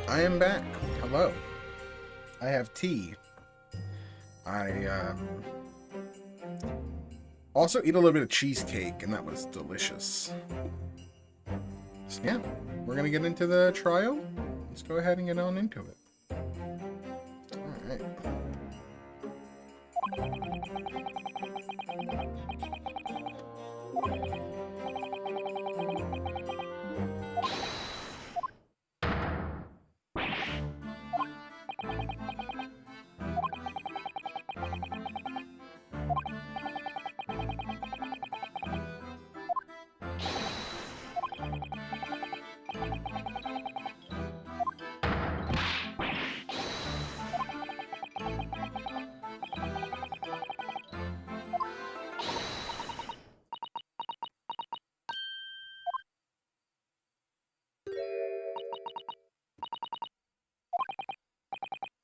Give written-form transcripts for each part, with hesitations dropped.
I am back. Hello. I have tea. I also eat a little bit of cheesecake, and that was delicious. So yeah, we're gonna get into the trial. Let's go ahead and get on into it. Alright.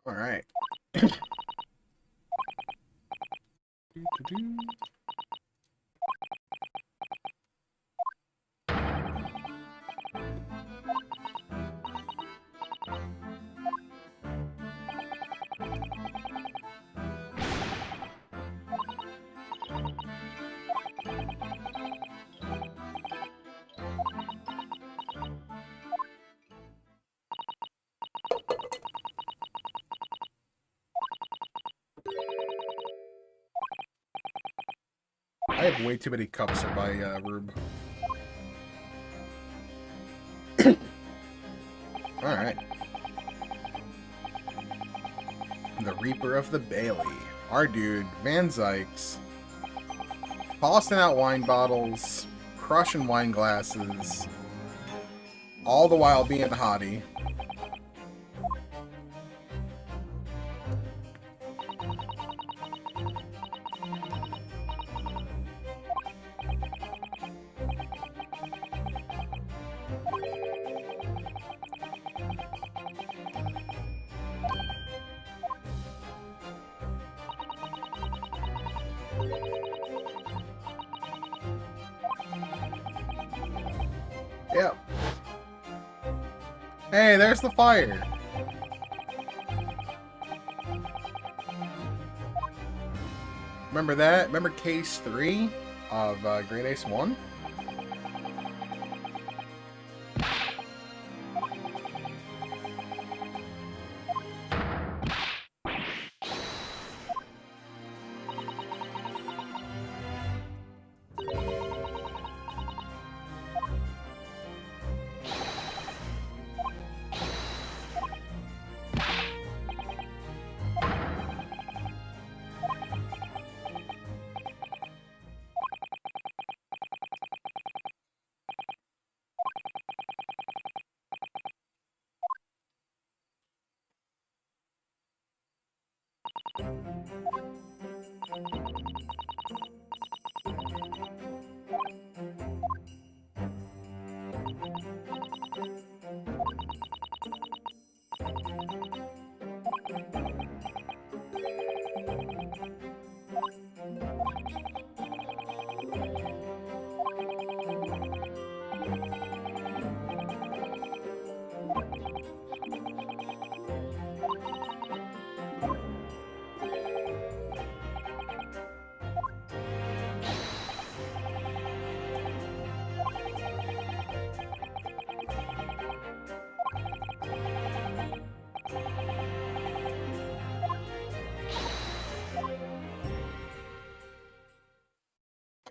Alright. I have way too many cups in my room. Alright. The Reaper of the Bailey. Our dude, Van Zykes. Tossing out wine bottles, crushing wine glasses, all the while being haughty. Yep. Hey, there's the fire. Remember that? Remember Case 3 of Great Ace 1?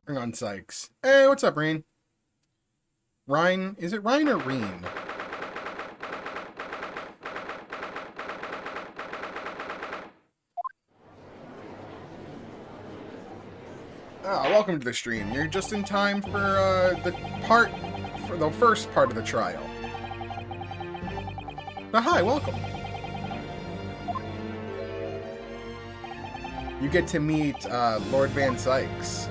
Hang on, Sykes. Hey, what's up, Reen? Ryan? Is it Ryan or Reen? Welcome to the stream. You're just in time for the first part of the trial. Hi, welcome. You get to meet Lord Van Zykes,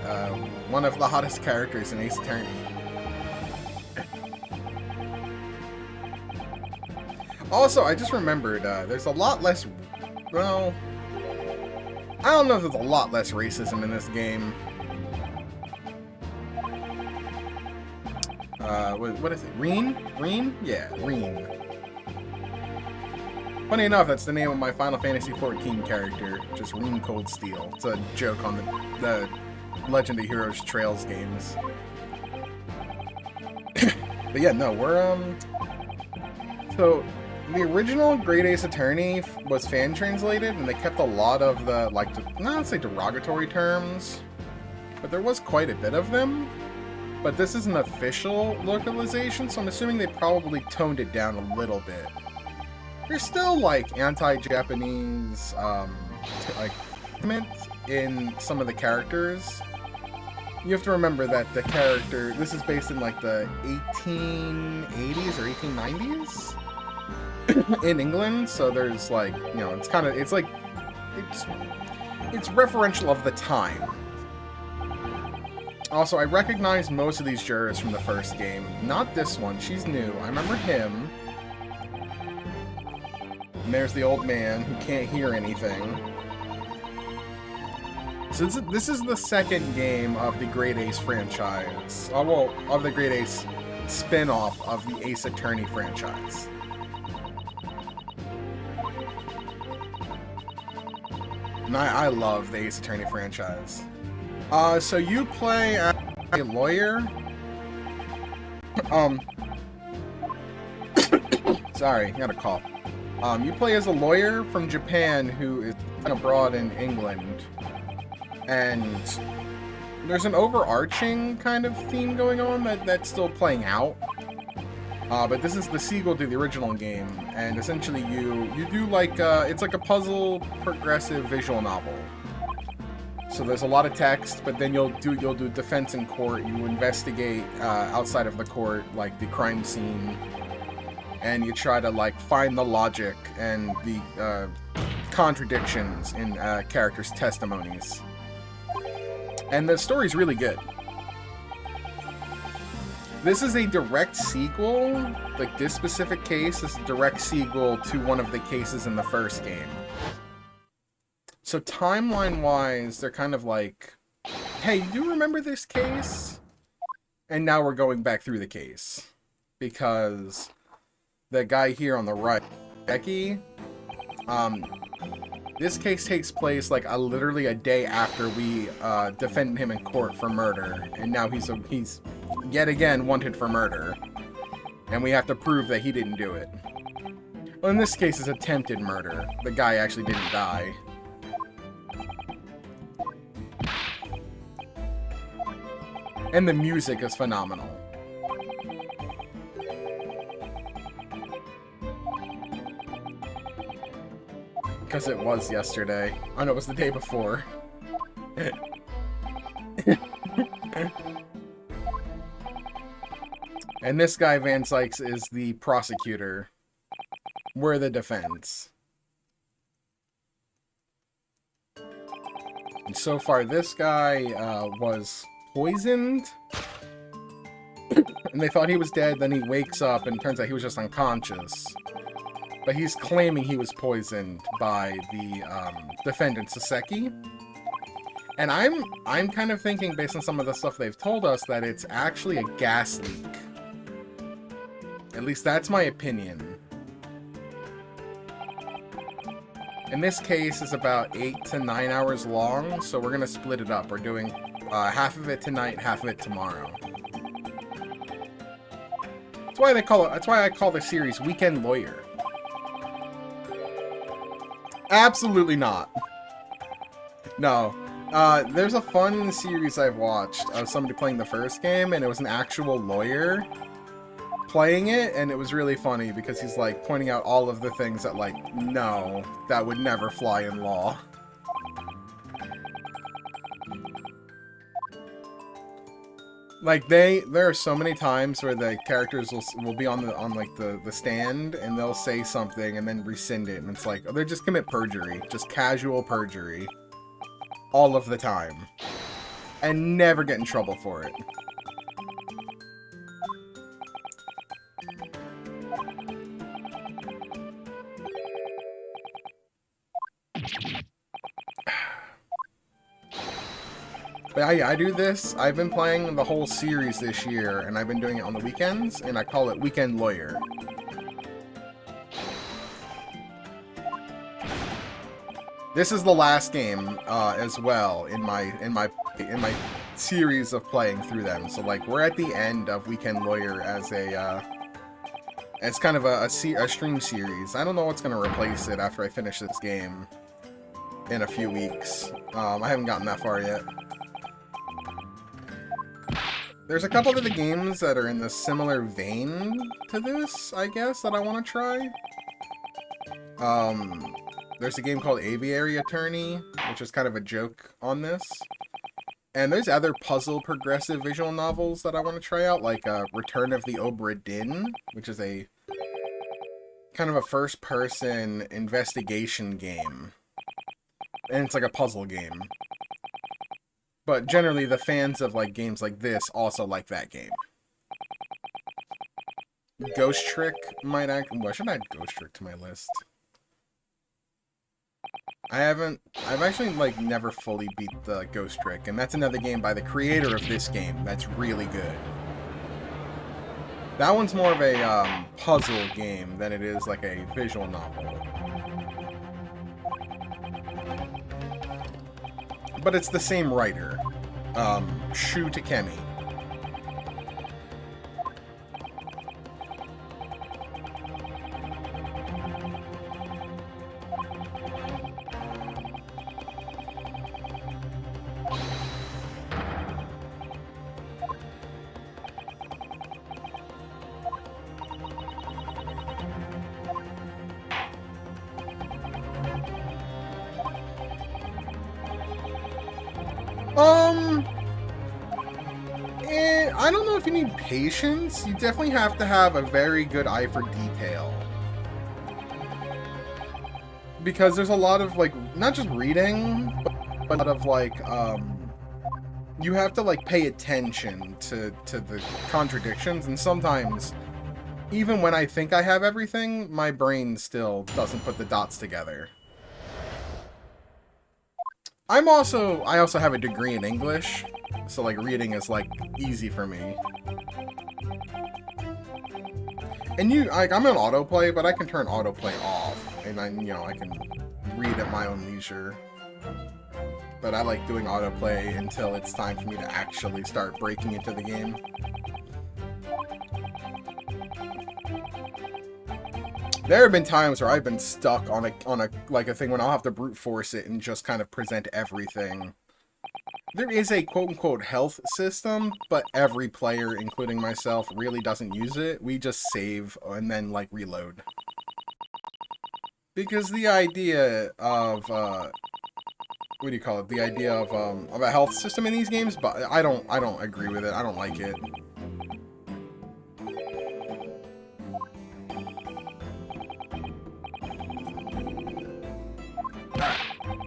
one of the hottest characters in Ace Attorney. Also, I just remembered, there's a lot less... Well... I don't know if there's a lot less racism in this game. What is it? Reen? Reen? Yeah, Reen. Funny enough, that's the name of my Final Fantasy XIV character, just Rune Coldsteel. It's a joke on the Legend of Heroes Trails games. But yeah, no, we're, so, the original Great Ace Attorney was fan translated, and they kept a lot of the, like, not to say derogatory terms, but there was quite a bit of them. But this is an official localization, so I'm assuming they probably toned it down a little bit. There's still, like, anti-Japanese, like, in some of the characters. You have to remember that the character, this is based in, like, the 1880s or 1890s in England, so there's, like, you know, it's kind of, it's like, it's referential of the time. Also, I recognize most of these jurors from the first game. Not this one, she's new. I remember him. And there's the old man who can't hear anything. So this is the second game of the Great Ace franchise. Well, of the Great Ace spin-off of the Ace Attorney franchise. And I love the Ace Attorney franchise. So you play as a lawyer. Sorry, I got a cough. You play as a lawyer from Japan who is abroad in England. And there's an overarching kind of theme going on that's still playing out. But this is the sequel to the original game, and essentially you do like it's like a puzzle progressive visual novel. So there's a lot of text, but then you'll do defense in court. You investigate outside of the court, like the crime scene, and you try to like find the logic and the contradictions in characters' testimonies. And the story's really good. This is a direct sequel, like this specific case is a direct sequel to one of the cases in the first game. So timeline-wise, they're kind of like, hey, do you remember this case? And now we're going back through the case. Because the guy here on the right, Becky, this case takes place like literally a day after we defended him in court for murder, and now he's yet again wanted for murder, and we have to prove that he didn't do it. Well, in this case, it's attempted murder. The guy actually didn't die. And the music is phenomenal. Because it was yesterday. Oh no, it was the day before. And this guy, Van Sykes, is the prosecutor. We're the defense. And so far, this guy was poisoned. And they thought he was dead, then he wakes up and turns out he was just unconscious. But he's claiming he was poisoned by the defendant, Saseki. And I'm kind of thinking, based on some of the stuff they've told us, that it's actually a gas leak. At least that's my opinion. And this case is about 8 to 9 hours long, so we're gonna split it up. We're doing half of it tonight, half of it tomorrow. That's why I call the series Weekend Lawyer. Absolutely not. No. There's a fun series I've watched of somebody playing the first game, and it was an actual lawyer playing it, and it was really funny because he's like pointing out all of the things that like, no, that would never fly in law. Like there are so many times where the characters will be on the stand, and they'll say something and then rescind it, and it's like, oh, they just commit perjury, just casual perjury, all of the time, and never get in trouble for it. But I do this. I've been playing the whole series this year, and I've been doing it on the weekends, and I call it Weekend Lawyer. This is the last game as well in my series of playing through them. So like we're at the end of Weekend Lawyer as a as kind of a stream series. I don't know what's gonna replace it after I finish this game in a few weeks. I haven't gotten that far yet. There's a couple of the games that are in the similar vein to this, I guess, that I want to try. There's a game called Aviary Attorney, which is kind of a joke on this. And there's other puzzle progressive visual novels that I want to try out, like Return of the Obra Dinn, which is a kind of a first-person investigation game. And it's like a puzzle game. But generally, the fans of like games like this also like that game. Ghost Trick might act. Well, I should add Ghost Trick to my list. I've actually, like, never fully beat the Ghost Trick, and that's another game by the creator of this game that's really good. That one's more of a, puzzle game than it is, like, a visual novel. But it's the same writer, Shu Takemi. I don't know if you need patience. You definitely have to have a very good eye for detail. Because there's a lot of, like, not just reading, but a lot of, like, you have to, like, pay attention to the contradictions, and sometimes, even when I think I have everything, my brain still doesn't put the dots together. I also have a degree in English, so like reading is like easy for me. And I'm on autoplay, but I can turn autoplay off, and I can read at my own leisure. But I like doing autoplay until it's time for me to actually start breaking into the game. There have been times where I've been stuck on a thing when I'll have to brute force it and just kind of present everything. There is a quote-unquote health system, but every player, including myself, really doesn't use it. We just save and then, like, reload. Because the idea of, what do you call it? The idea of a health system in these games, but I don't agree with it. I don't like it.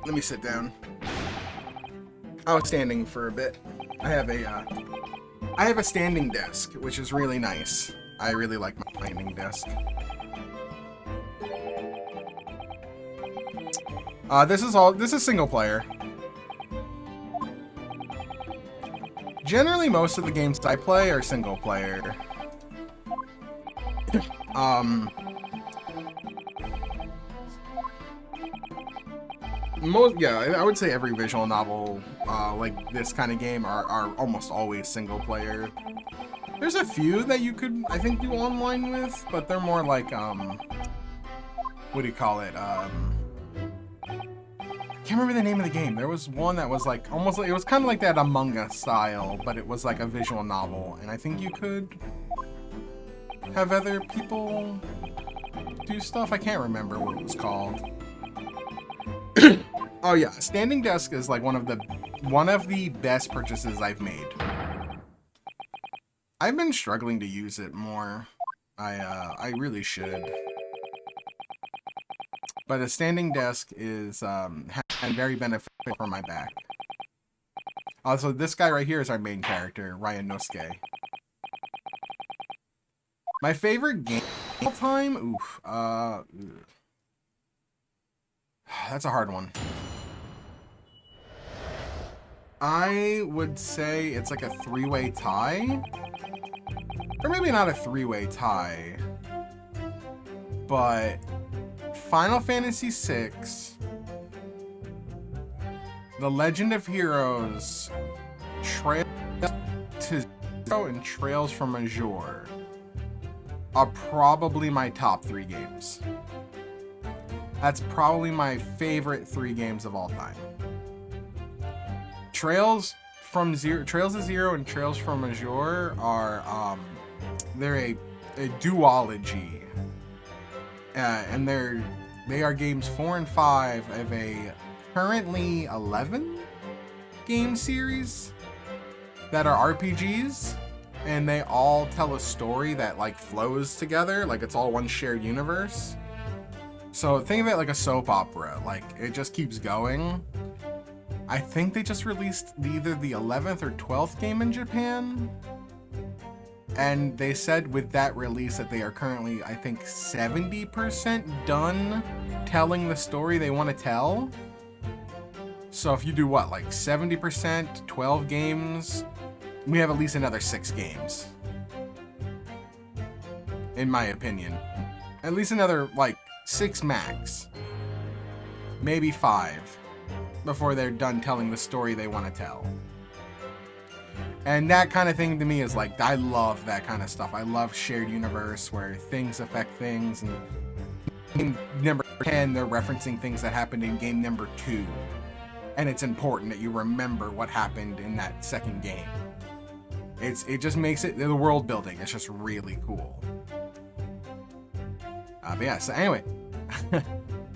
Let me sit down. I was standing for a bit. I have a standing desk, which is really nice. I really like my standing desk. This is single player. Generally, most of the games I play are single player. I would say every visual novel like this kind of game are almost always single player. There's a few that you could, I think, do online with, but they're more like, what do you call it? I can't remember the name of the game. There was one that was like, almost like, it was kind of like that Among Us style, but it was like a visual novel, and I think you could have other people do stuff. I can't remember what it was called. Oh yeah, standing desk is like one of the best purchases I've made. I've been struggling to use it more. I really should. But a standing desk is very beneficial for my back. Also, this guy right here is our main character, Ryan Nosuke. My favorite game of all time? Oof. That's a hard one. I would say it's like a three-way tie. Or maybe not a three-way tie. But Final Fantasy VI, The Legend of Heroes, Trails to Zero, and Trails from Azure are probably my top 3 games. That's probably my favorite 3 games of all time. Trails to Zero and Trails from Azure are they're a duology, and they are games 4 and 5 of a currently 11 game series that are RPGs, and they all tell a story that like flows together, like it's all one shared universe. So think of it like a soap opera, like it just keeps going. I think they just released either the 11th or 12th game in Japan. And they said with that release that they are currently, I think, 70% done telling the story they want to tell. So if you do what, like 70%, 12 games, we have at least another 6 games. In my opinion. At least another, like, 6 max. Maybe 5. Before they're done telling the story they want to tell. And that kind of thing to me is like, I love that kind of stuff. I love shared universe where things affect things. And in number 10, they're referencing things that happened in game number 2. And it's important that you remember what happened in that second game. It just makes it, the world building, it's just really cool. But yeah, so anyway.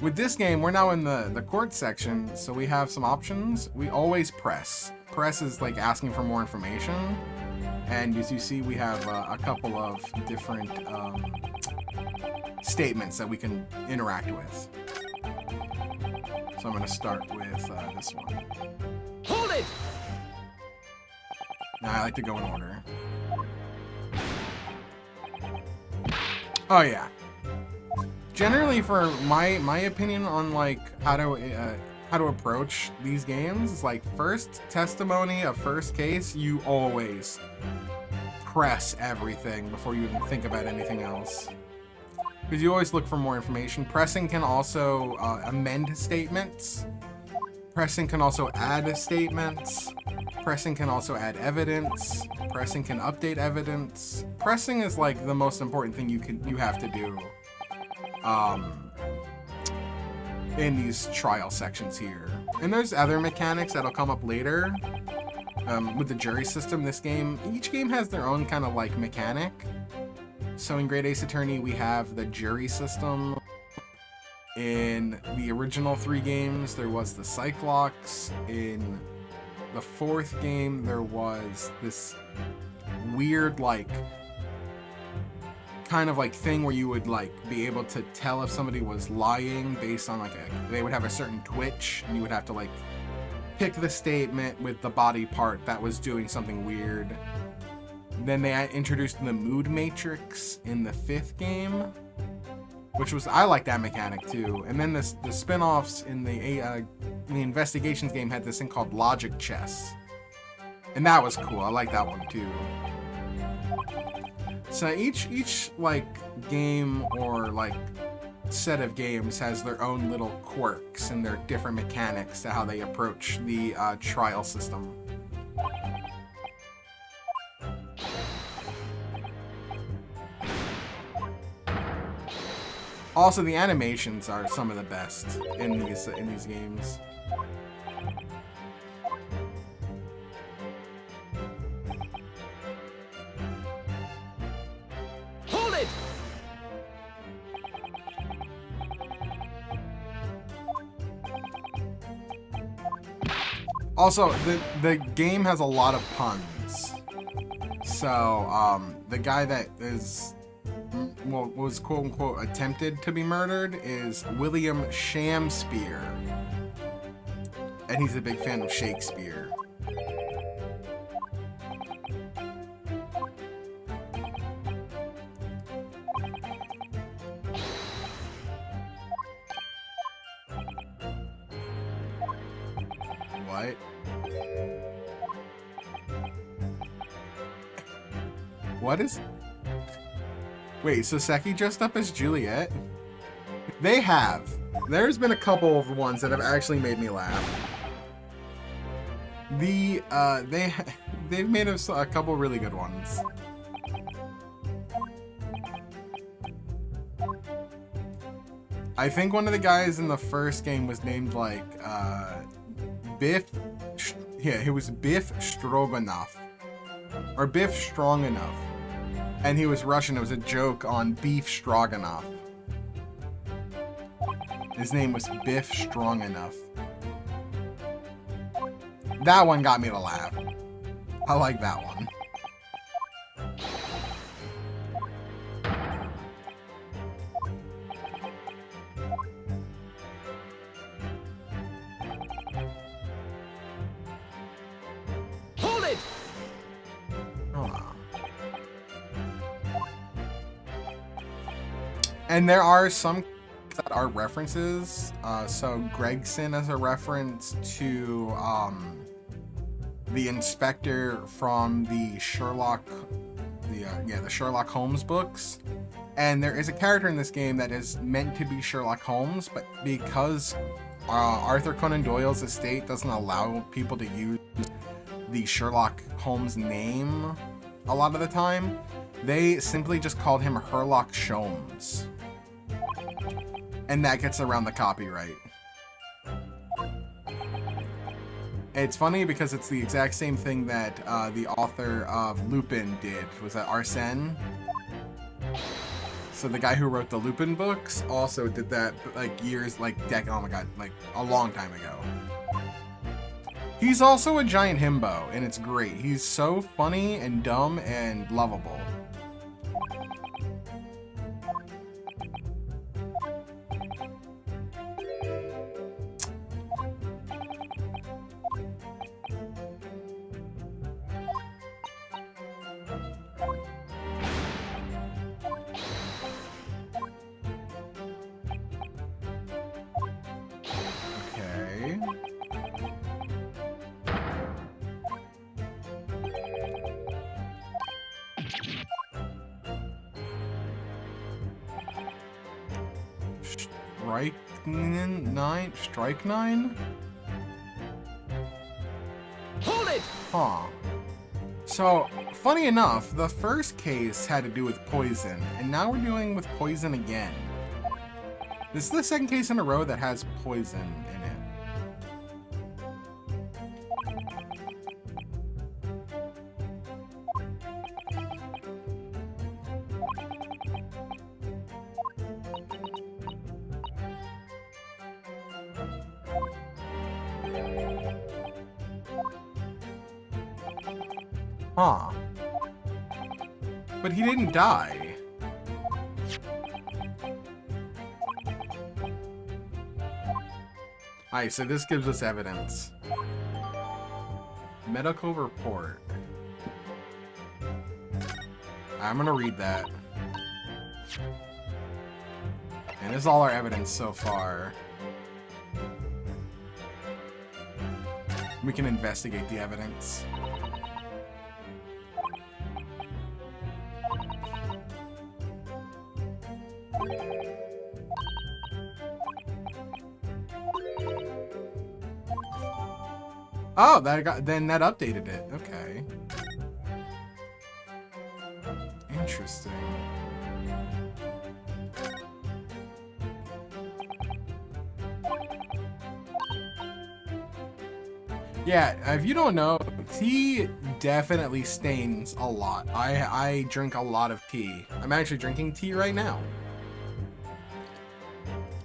With this game, we're now in the court section, so we have some options. We always press. Press is like asking for more information. And as you see, we have a couple of different statements that we can interact with. So I'm going to start with this one. Hold it! Now I like to go in order. Oh yeah. Generally, for my opinion on like how to approach these games, is like first testimony of first case, you always press everything before you even think about anything else, because you always look for more information. Pressing can also amend statements. Pressing can also add statements. Pressing can also add evidence. Pressing can update evidence. Pressing is like the most important thing you have to do. In these trial sections here. And there's other mechanics that'll come up later. With the jury system, each game has their own kind of like mechanic. So in Great Ace Attorney, we have the jury system. In the original 3 games, there was the Cyclops. In the 4th game, there was this weird like kind of like thing where you would like be able to tell if somebody was lying based on like they would have a certain twitch, and you would have to like pick the statement with the body part that was doing something weird. Then they introduced the mood matrix in the 5th game, which was, I like that mechanic too. And then the spin-offs in the investigations game had this thing called logic chess, and that was cool. I like that one too. So each like game or like set of games has their own little quirks and their different mechanics to how they approach the trial system. Also, the animations are some of the best in these games. Also, the game has a lot of puns. So, the guy that was quote unquote attempted to be murdered is William Shamspeare. And he's a big fan of Shakespeare. What? What is... Wait, so Seki dressed up as Juliet? They have. There's been a couple of ones that have actually made me laugh. They've made us a couple really good ones. I think one of the guys in the first game was named like Biff. Yeah, it was Biff Stroganoff or Biff Stroganoff, and he was Russian. It was a joke on beef stroganoff. His name was Biff Stroganoff. That one got me to laugh. I like that one. Hold it! Oh. And there are some that are references. So Gregson as a reference to the inspector from the Sherlock Holmes books. And there is a character in this game that is meant to be Sherlock Holmes, but because Arthur Conan Doyle's estate doesn't allow people to use the Sherlock Holmes name a lot of the time, they simply just called him Herlock Sholmes. And that gets around the copyright. It's funny because it's the exact same thing that the author of Lupin did. Was that Arsène? So the guy who wrote the Lupin books also did that like oh my god, like a long time ago. He's also a giant himbo, and it's great. He's so funny and dumb and lovable. Okay. Strike 9? Hold it! Huh. So, funny enough, the first case had to do with poison, and now we're dealing with poison again. This is the second case in a row that has poison in it. Huh. But he didn't die. Alright, so this gives us evidence. Medical report. I'm gonna read that. And this is all our evidence so far. We can investigate the evidence. Oh, that updated it. Okay. Interesting. Yeah, if you don't know, tea definitely stains a lot. I drink a lot of tea. I'm actually drinking tea right now.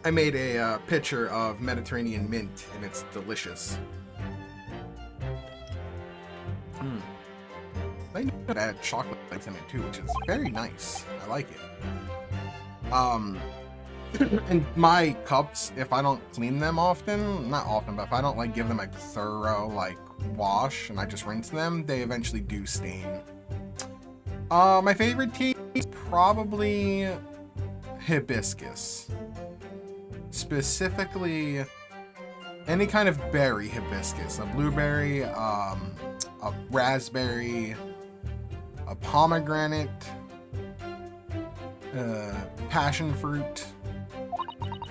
I made a pitcher of Mediterranean mint, and it's delicious. They add chocolate in it too, which is very nice. I like it. And my cups, if I don't clean them often, not often, but if I don't like give them a thorough like wash and I just rinse them, they eventually do stain. My favorite tea is probably hibiscus. Specifically, any kind of berry hibiscus. A blueberry, a raspberry, a pomegranate, passion fruit.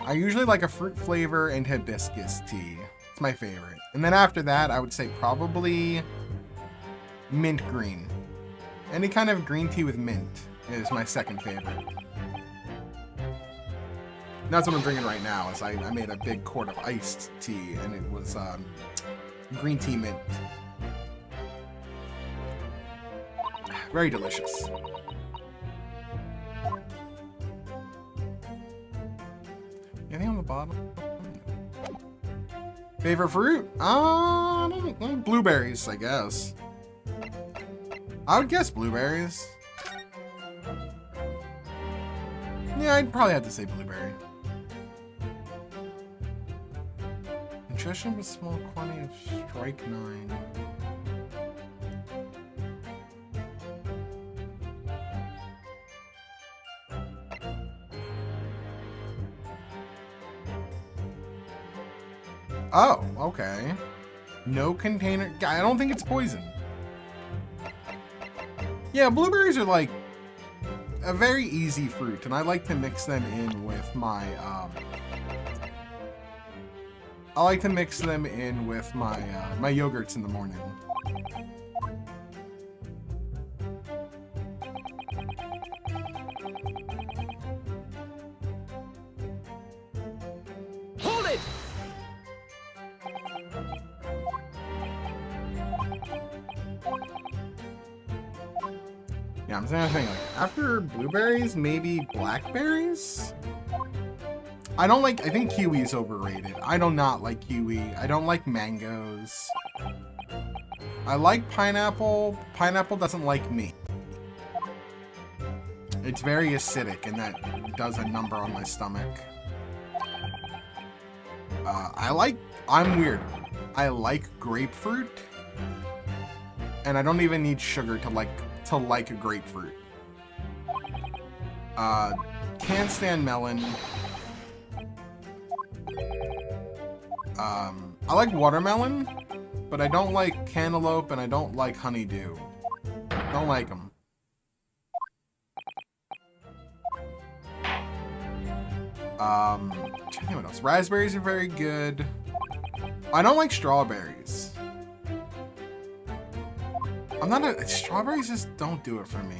I usually like a fruit flavor and hibiscus tea. It's my favorite. And then after that, I would say probably mint green. Any kind of green tea with mint is my second favorite. That's what I'm drinking right now. Is I made a big quart of iced tea, and it was green tea mint. Very delicious. Anything on the bottom? Favorite fruit? Blueberries, I guess. I would guess blueberries. Yeah, I'd probably have to say blueberry. Nutrition with small quantity of strike 9. Oh, okay. No container. I don't think it's poison. Yeah, blueberries are like a very easy fruit, and I like to mix them in with my my yogurts in the morning. Hold it! Yeah, I'm saying like after blueberries, maybe blackberries? I think kiwi is overrated. I do not like kiwi. I don't like mangoes. I like pineapple. Pineapple doesn't like me. It's very acidic, and that does a number on my stomach. I'm weird. I like grapefruit, and I don't even need sugar to like a grapefruit. Can't stand melon. I like watermelon, but I don't like cantaloupe, and I don't like honeydew. Don't like them. Trying to think what else. Raspberries are very good. I don't like strawberries. Strawberries just don't do it for me.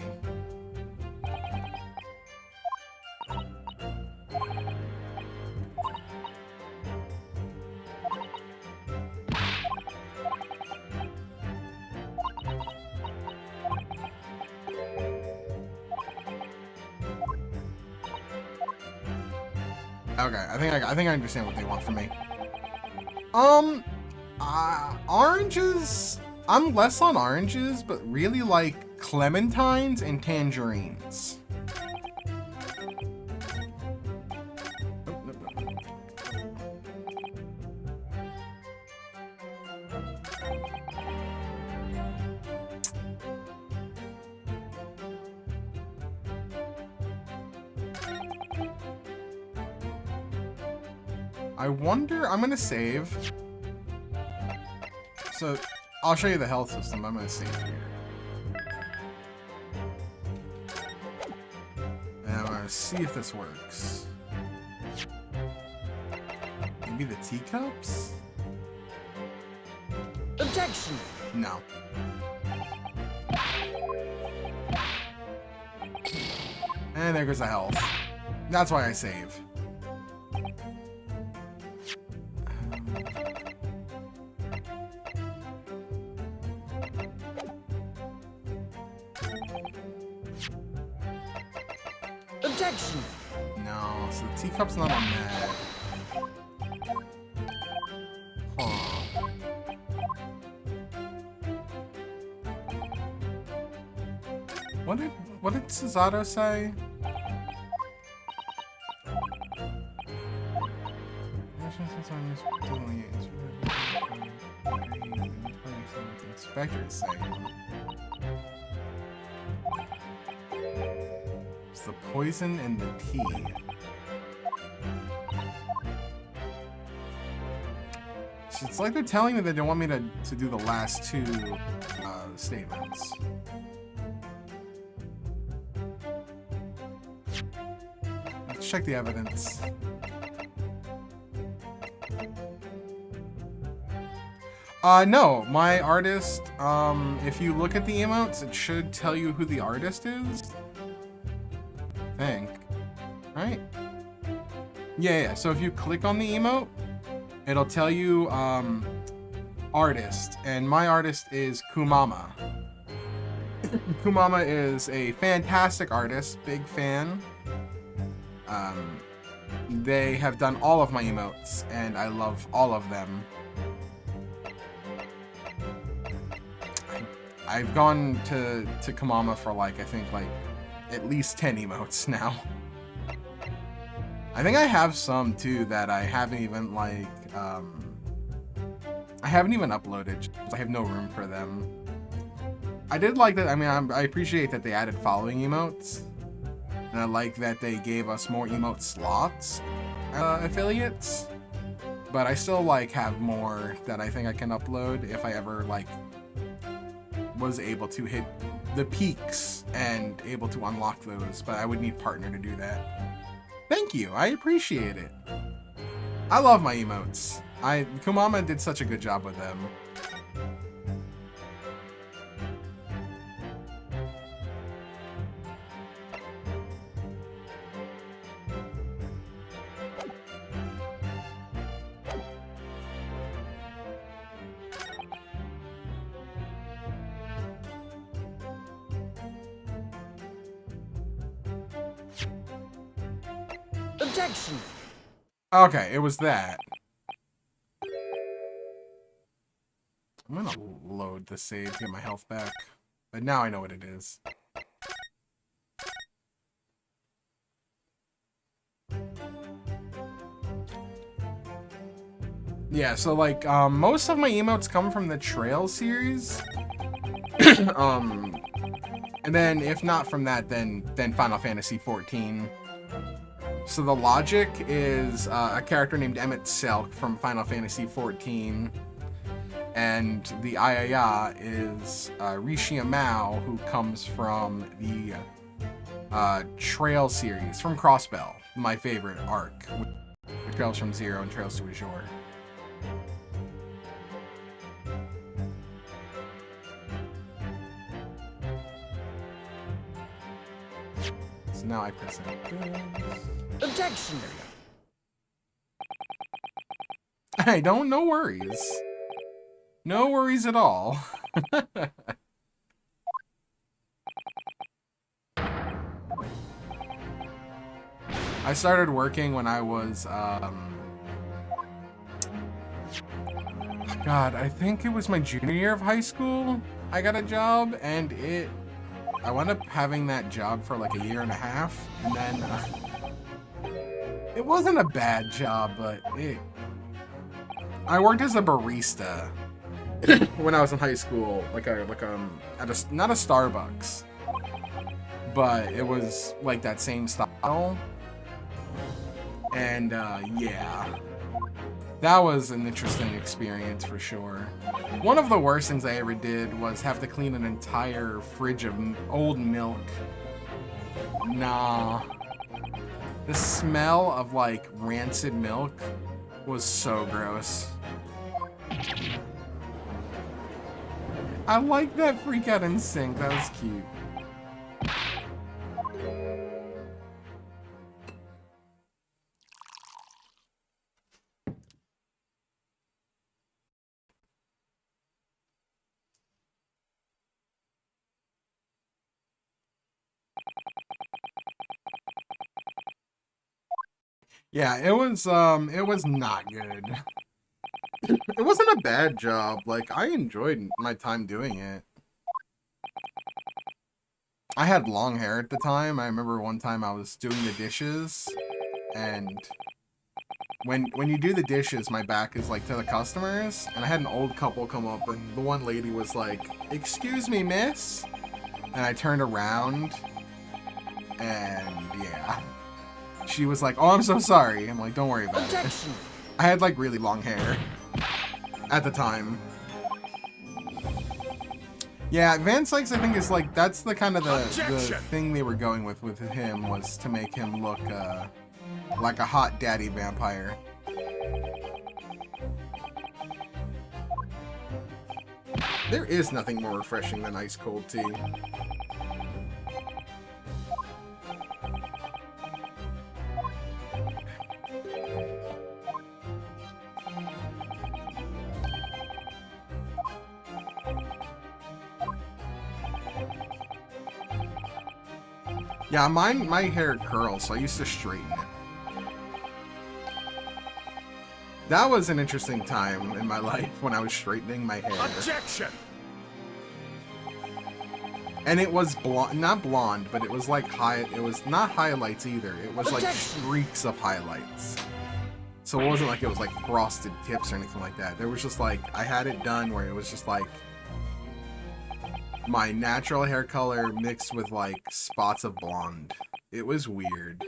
Okay, I think I understand what they want from me. Oranges. I'm less on oranges, but really like clementines and tangerines. I wonder, I'm gonna save. So, I'll show you the health system. I'm gonna save here. And I'm gonna see if this works. Maybe the teacups? Objection! No. And there goes the health. That's why I save. Objection! No, so the teacup's not on that. Huh. What did Susato say? Inspector is saying. It's the poison in the tea. So it's like they're telling me that they want me to do the last two statements. Let's check the evidence. No, my artist, if you look at the emotes, it should tell you who the artist is. I think. Right? Yeah, so if you click on the emote, it'll tell you, artist, and my artist is Kumama. Kumama is a fantastic artist, big fan. They have done all of my emotes, and I love all of them. I've gone to Kumama for like, I think like at least 10 emotes now. I think I have some too that I haven't even like, I haven't even uploaded because I have no room for them. I did like that. I mean, I appreciate that they added following emotes, and I like that they gave us more emote slots, affiliates. But I still like have more that I think I can upload if I ever like was able to hit the peaks and able to unlock those. But I would need partner to do that. Thank you. I appreciate it. I love my emotes. Kumama did such a good job with them. Objection! Okay, it was that. I'm gonna load the save to get my health back. But now I know what it is. Yeah, so like, most of my emotes come from the Trail series. And then if not from that, then Final Fantasy XIV. So the logic is a character named Emmett Selk from Final Fantasy XIV, and the Ayaya is Rishia Mao, who comes from the Trail series from Crossbell, my favorite arc, with Trails from Zero and Trails to Azure. So now I press enter. Objection! Hey, no worries. No worries at all. I started working when I was, God, I think it was my junior year of high school. I got a job, and I wound up having that job for like a year and a half, and then, it wasn't a bad job, but I worked as a barista when I was in high school, not a Starbucks, but it was like that same style. And yeah, that was an interesting experience for sure. One of the worst things I ever did was have to clean an entire fridge of old milk. Nah. The smell of like rancid milk was so gross. I like that freak out in sync. That was cute. Yeah, it was not good. It wasn't a bad job. Like, I enjoyed my time doing it. I had long hair at the time. I remember one time I was doing the dishes, and when you do the dishes, my back is like to the customers, and I had an old couple come up, and the one lady was like, "Excuse me, miss?" And I turned around, and yeah. She was like, "Oh, I'm so sorry." I'm like, "Don't worry about Objection. it." I had like really long hair at the time. Yeah, Van Sykes, I think, is like, that's the kind of the thing they were going with him, was to make him look like a hot daddy vampire. There is nothing more refreshing than ice cold tea. Yeah, my hair curls, so I used to straighten it. That was an interesting time in my life when I was straightening my hair. Objection! And it was blonde, not blonde, but it was like it was not highlights either. It was like streaks of highlights. So it wasn't like it was like frosted tips or anything like that. There was just like, I had it done where it was just like my natural hair color mixed with like spots of blonde. It was weird.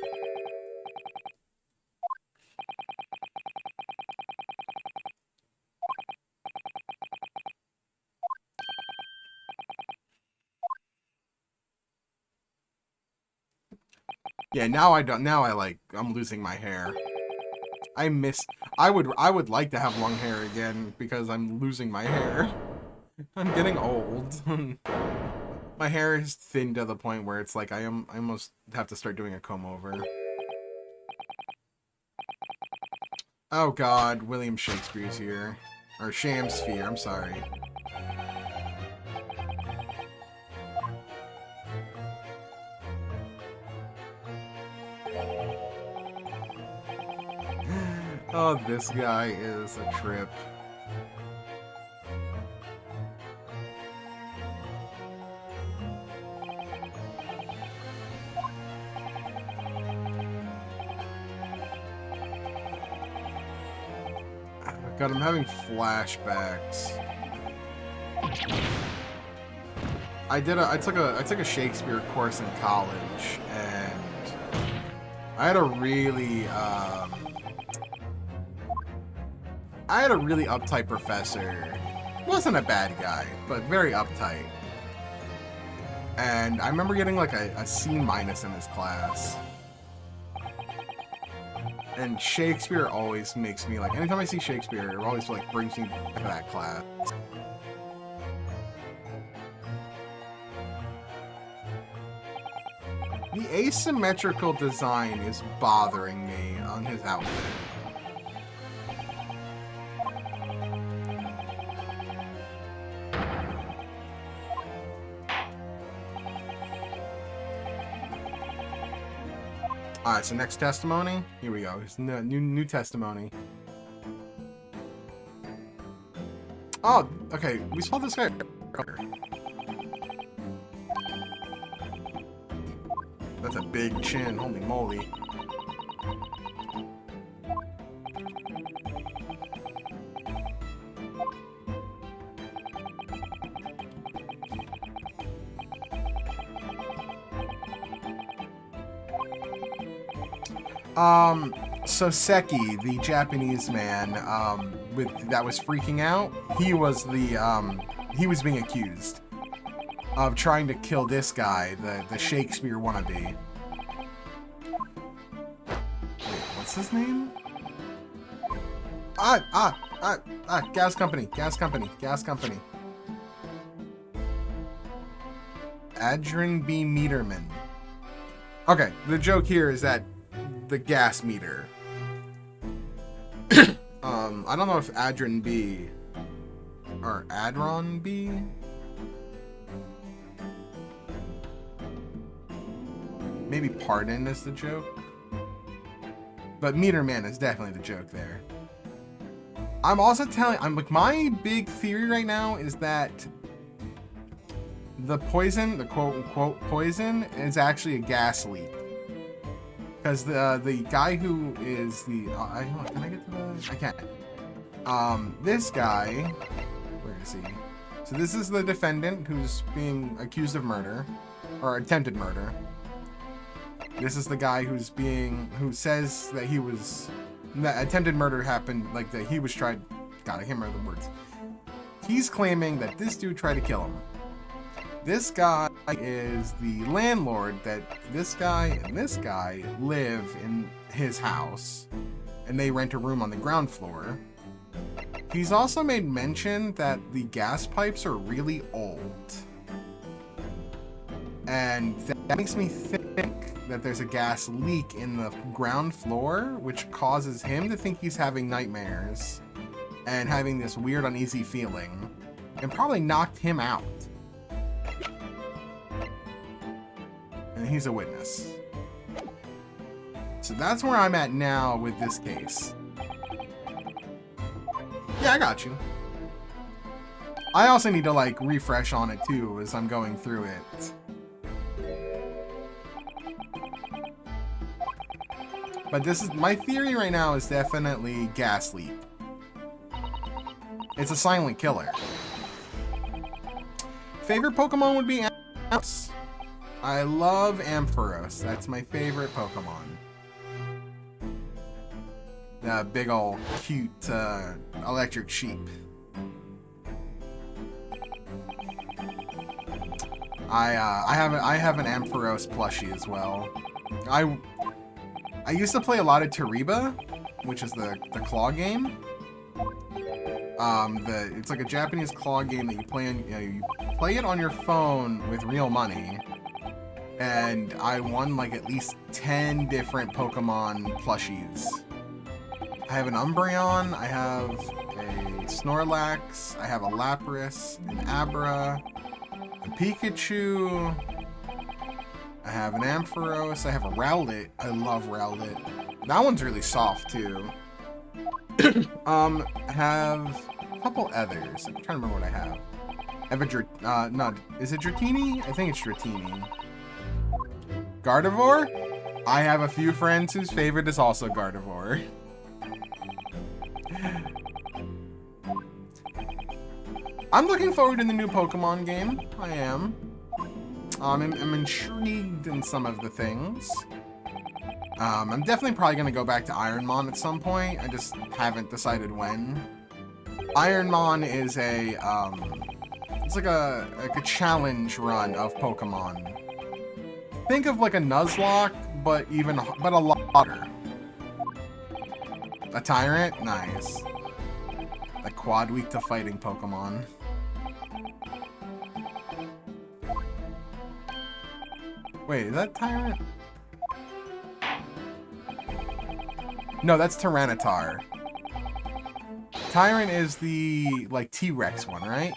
Yeah, now I don't. Now I'm losing my hair. I would like to have long hair again because I'm losing my hair. I'm getting old. My hair is thin to the point where it's like I almost have to start doing a comb over. Oh God, William Shakespeare's here, or Shamsphere. I'm sorry. Oh, this guy is a trip. God, I'm having flashbacks. I took a Shakespeare course in college, and I had a really uptight professor. Wasn't a bad guy, but very uptight. And I remember getting like a C- in his class. And Shakespeare always makes me like, anytime I see Shakespeare, it always like brings me back to that class. The asymmetrical design is bothering me on his outfit. Alright, so next testimony. Here we go. It's new testimony. Oh, okay. We saw this guy earlier. That's a big chin. Holy moly. So Seki, the Japanese man, that was freaking out, he was being accused of trying to kill this guy, the Shakespeare wannabe. Wait, what's his name? Gas company. Adrian B. Meterman. Okay, the joke here is that the gas meter. I don't know if Adron B or Adron B. Maybe Pardon is the joke. But Meter Man is definitely the joke there. I'm also my big theory right now is that the poison, the quote-unquote poison, is actually a gas leak. Because the guy who is the... can I get to the... I can't. This guy... Where is he? So this is the defendant who's being accused of murder. Or attempted murder. This is the guy who says that that attempted murder happened, like that he was tried... God, I can't remember the words. He's claiming that this dude tried to kill him. This guy is the landlord that this guy and this guy live in his house, and they rent a room on the ground floor. He's also made mention that the gas pipes are really old. And that makes me think that there's a gas leak in the ground floor, which causes him to think he's having nightmares and having this weird uneasy feeling, and probably knocked him out. And he's a witness. So that's where I'm at now with this case. Yeah, I got you. I also need to like refresh on it too as I'm going through it. But this is my theory right now is definitely gas leak. It's a silent killer. Favorite Pokemon would be Ampharos. I love Ampharos. That's my favorite Pokemon. The big ol' cute electric sheep. I have an Ampharos plushie as well. I used to play a lot of Tariba, which is the claw game. It's like a Japanese claw game that you play on. You play it on your phone with real money. And I won like at least 10 different Pokemon plushies. I have an Umbreon, I have a Snorlax, I have a Lapras, an Abra, a Pikachu, I have an Ampharos, I have a Rowlet. I love Rowlet. That one's really soft too. I have a couple others. I'm trying to remember what I have. I have a is it Dratini? I think it's Dratini. Gardevoir? I have a few friends whose favorite is also Gardevoir. I'm looking forward to the new Pokemon game. I am. I'm intrigued in some of the things. I'm definitely probably going to go back to Ironmon at some point. I just haven't decided when. Ironmon is it's like a challenge run of Pokemon. Think of like a Nuzlocke, but a lot harder. A Tyrant? Nice. A quad weak to fighting Pokemon. Wait, is that Tyrant? No, that's Tyranitar. Tyrant is the, like, T-Rex one, right?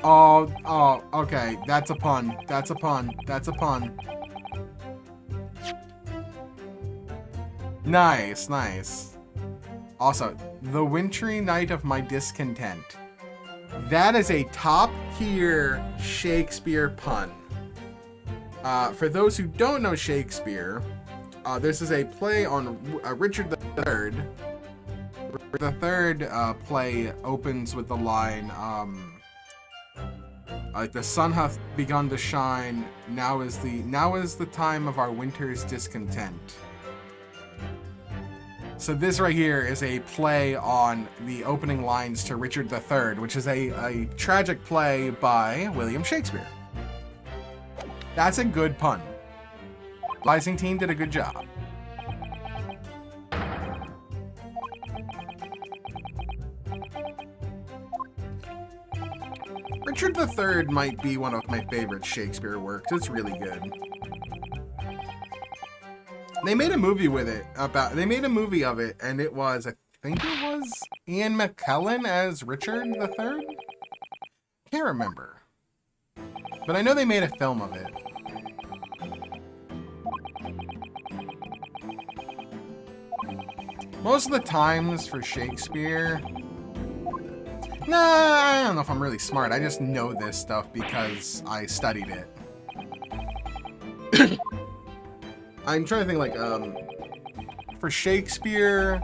Oh, okay. That's a pun. That's a pun. That's a pun. Nice, nice. Also, the wintry night of my discontent. That is a top-tier Shakespeare pun. For those who don't know Shakespeare, this is a play on Richard III. The third play opens with the line, like the sun hath begun to shine. Now is the time of our winter's discontent. So this right here is a play on the opening lines to Richard III, which is a tragic play by William Shakespeare. That's a good pun. Rising team did a good job. Richard III might be one of my favorite Shakespeare works. It's really good. They made a movie with it they made a movie of it, and it was, I think it was Ian McKellen as Richard III? Can't remember. But I know they made a film of it. Most of the times for Shakespeare, nah, I don't know if I'm really smart. I just know this stuff because I studied it. I'm trying to think, like, for Shakespeare,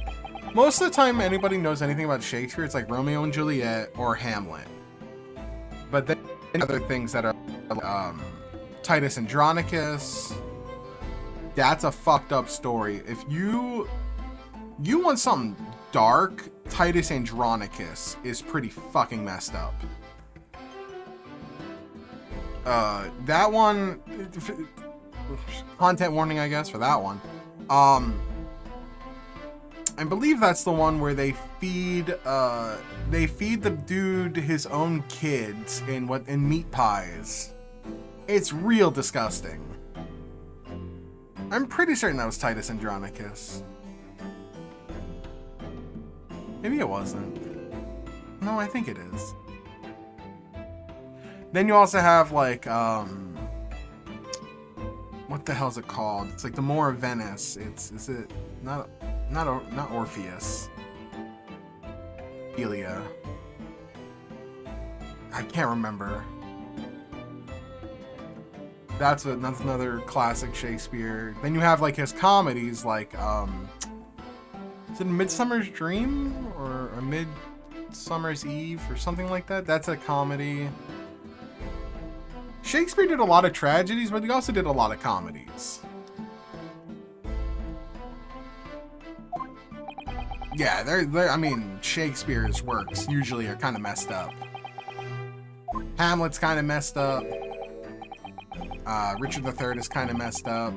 most of the time anybody knows anything about Shakespeare, it's like Romeo and Juliet or Hamlet. But then other things that are, Titus Andronicus, That's a fucked up story. If you want something dark, Titus Andronicus is pretty fucking messed up. That one, content warning, I guess, for that one. I believe that's the one where they feed the dude his own kids in meat pies. It's real disgusting. I'm pretty certain that was Titus Andronicus. Maybe it wasn't. No, I think it is. Then you also have like what the hell is it called? It's like the Moor of Venice. Is it not Orpheus? Ophelia. I can't remember. That's another classic Shakespeare. Then you have like his comedies, like is it Midsummer's Dream or A Midsummer's Eve or something like that? That's a comedy. Shakespeare did a lot of tragedies, but he also did a lot of comedies. Yeah, I mean, Shakespeare's works usually are kind of messed up. Hamlet's kind of messed up. Richard III is kind of messed up.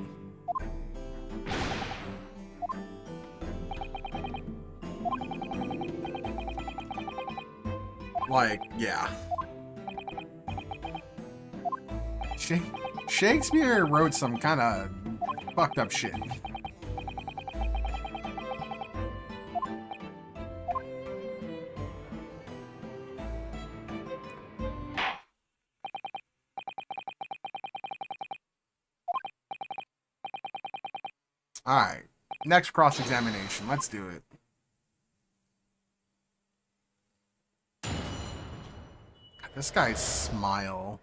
Like, yeah. Shakespeare wrote some kind of fucked up shit. Alright, next cross-examination. Let's do it. This guy's smile.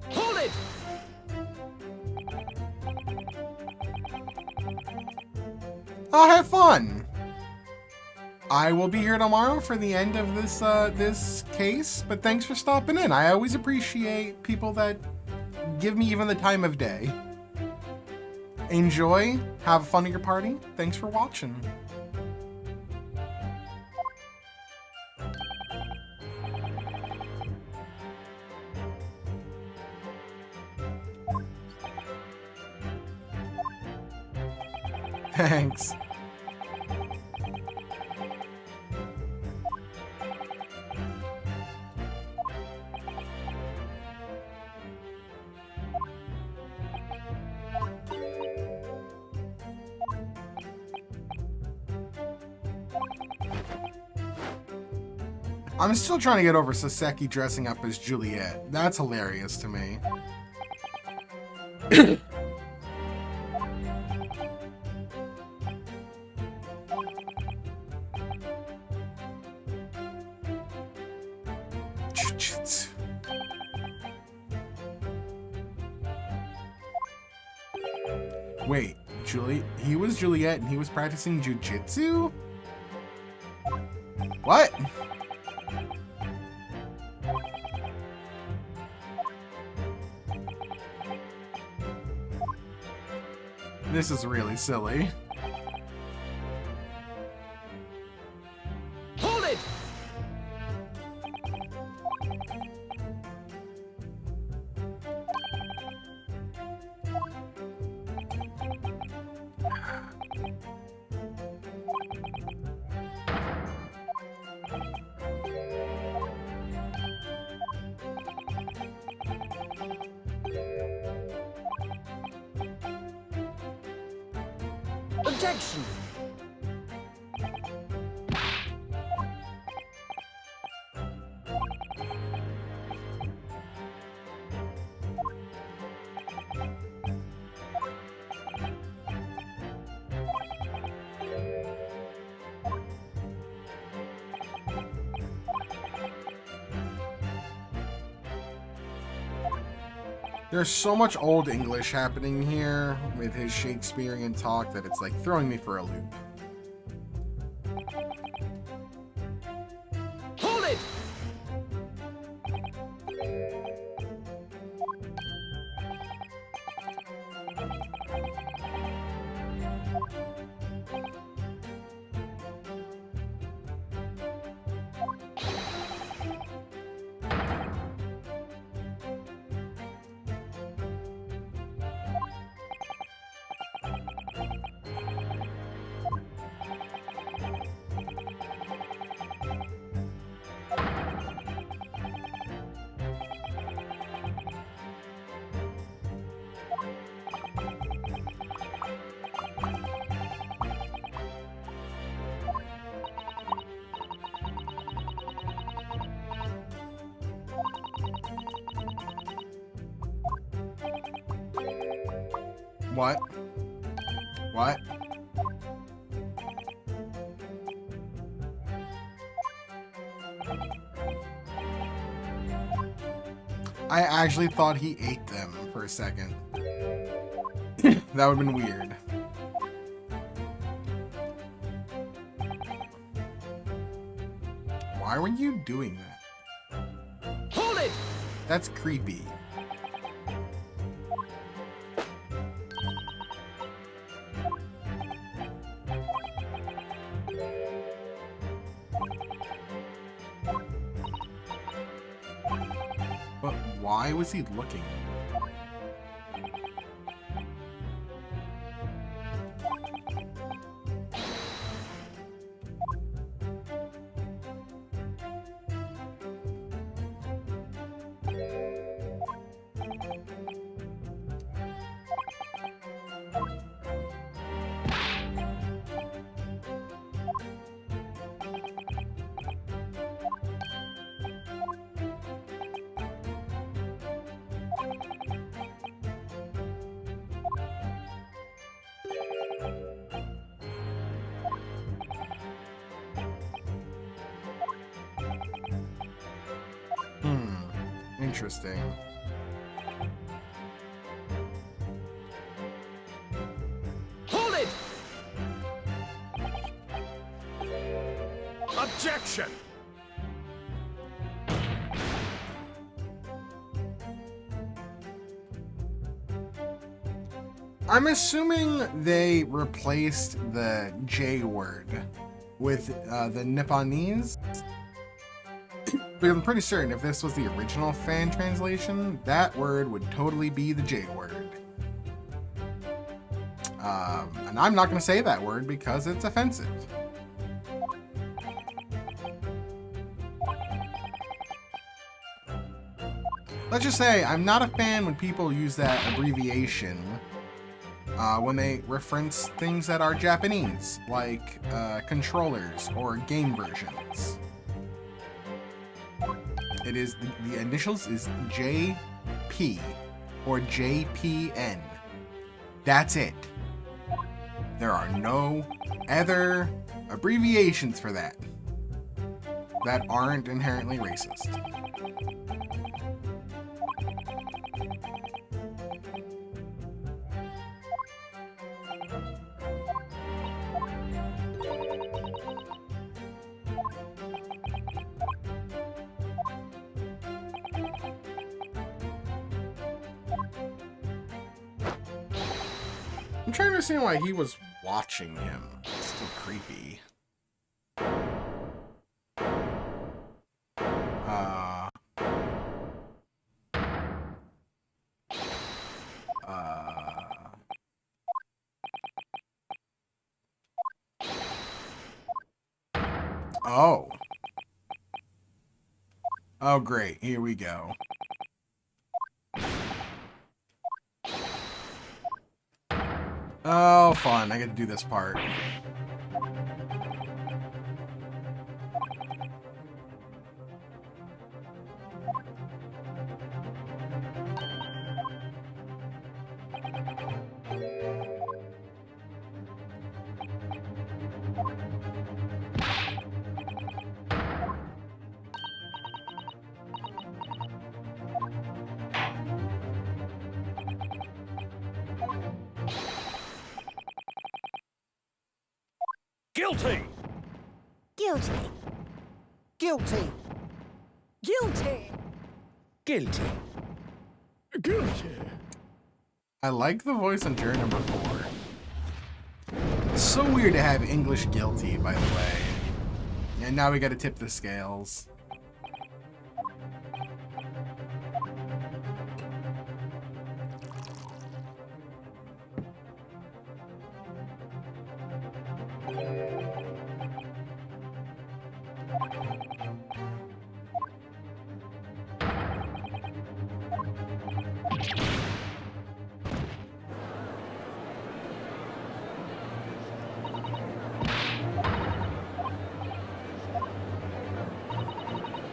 Hold it! I'll have fun! I will be here tomorrow for the end of this case, but thanks for stopping in. I always appreciate people that give me even the time of day. Enjoy, have fun at your party. Thanks for watching. Thanks. I'm still trying to get over Saseki dressing up as Juliet. That's hilarious to me. Jujutsu. Wait, he was Juliet and he was practicing jujitsu? What? This is really silly. Hold it! Objection! There's so much old English happening here with his Shakespearean talk that it's like throwing me for a loop. Hold it! What? What? I actually thought he ate them for a second. That would have been weird. Why were you doing that? Hold it! That's creepy. But why was he looking? Interesting. Hold it! Objection! I'm assuming they replaced the J word with the Nipponese. But I'm pretty certain if this was the original fan translation, that word would totally be the J word. And I'm not going to say that word because it's offensive. Let's just say I'm not a fan when people use that abbreviation when they reference things that are Japanese, like controllers or game versions. It is the initials is JP or JPN. That's it. There are no other abbreviations for that aren't inherently racist. I'm trying to understand why he was watching him. It's still creepy. Oh. Oh, great. Here we go. Oh, fun. I get to do this part. Guilty! Guilty. Guilty. Guilty. Guilty. Guilty. I like the voice on juror number 4. It's so weird to have English guilty, by the way. And now we gotta tip the scales.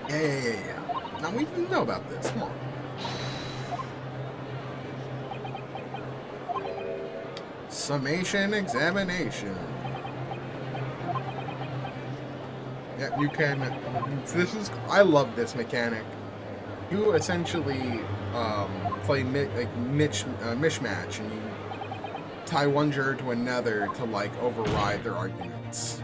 Yeah. Now we know about this. Come on. Summation examination. Yeah, you can. I love this mechanic. You essentially play mishmatch, and you tie one juror to another to like override their arguments.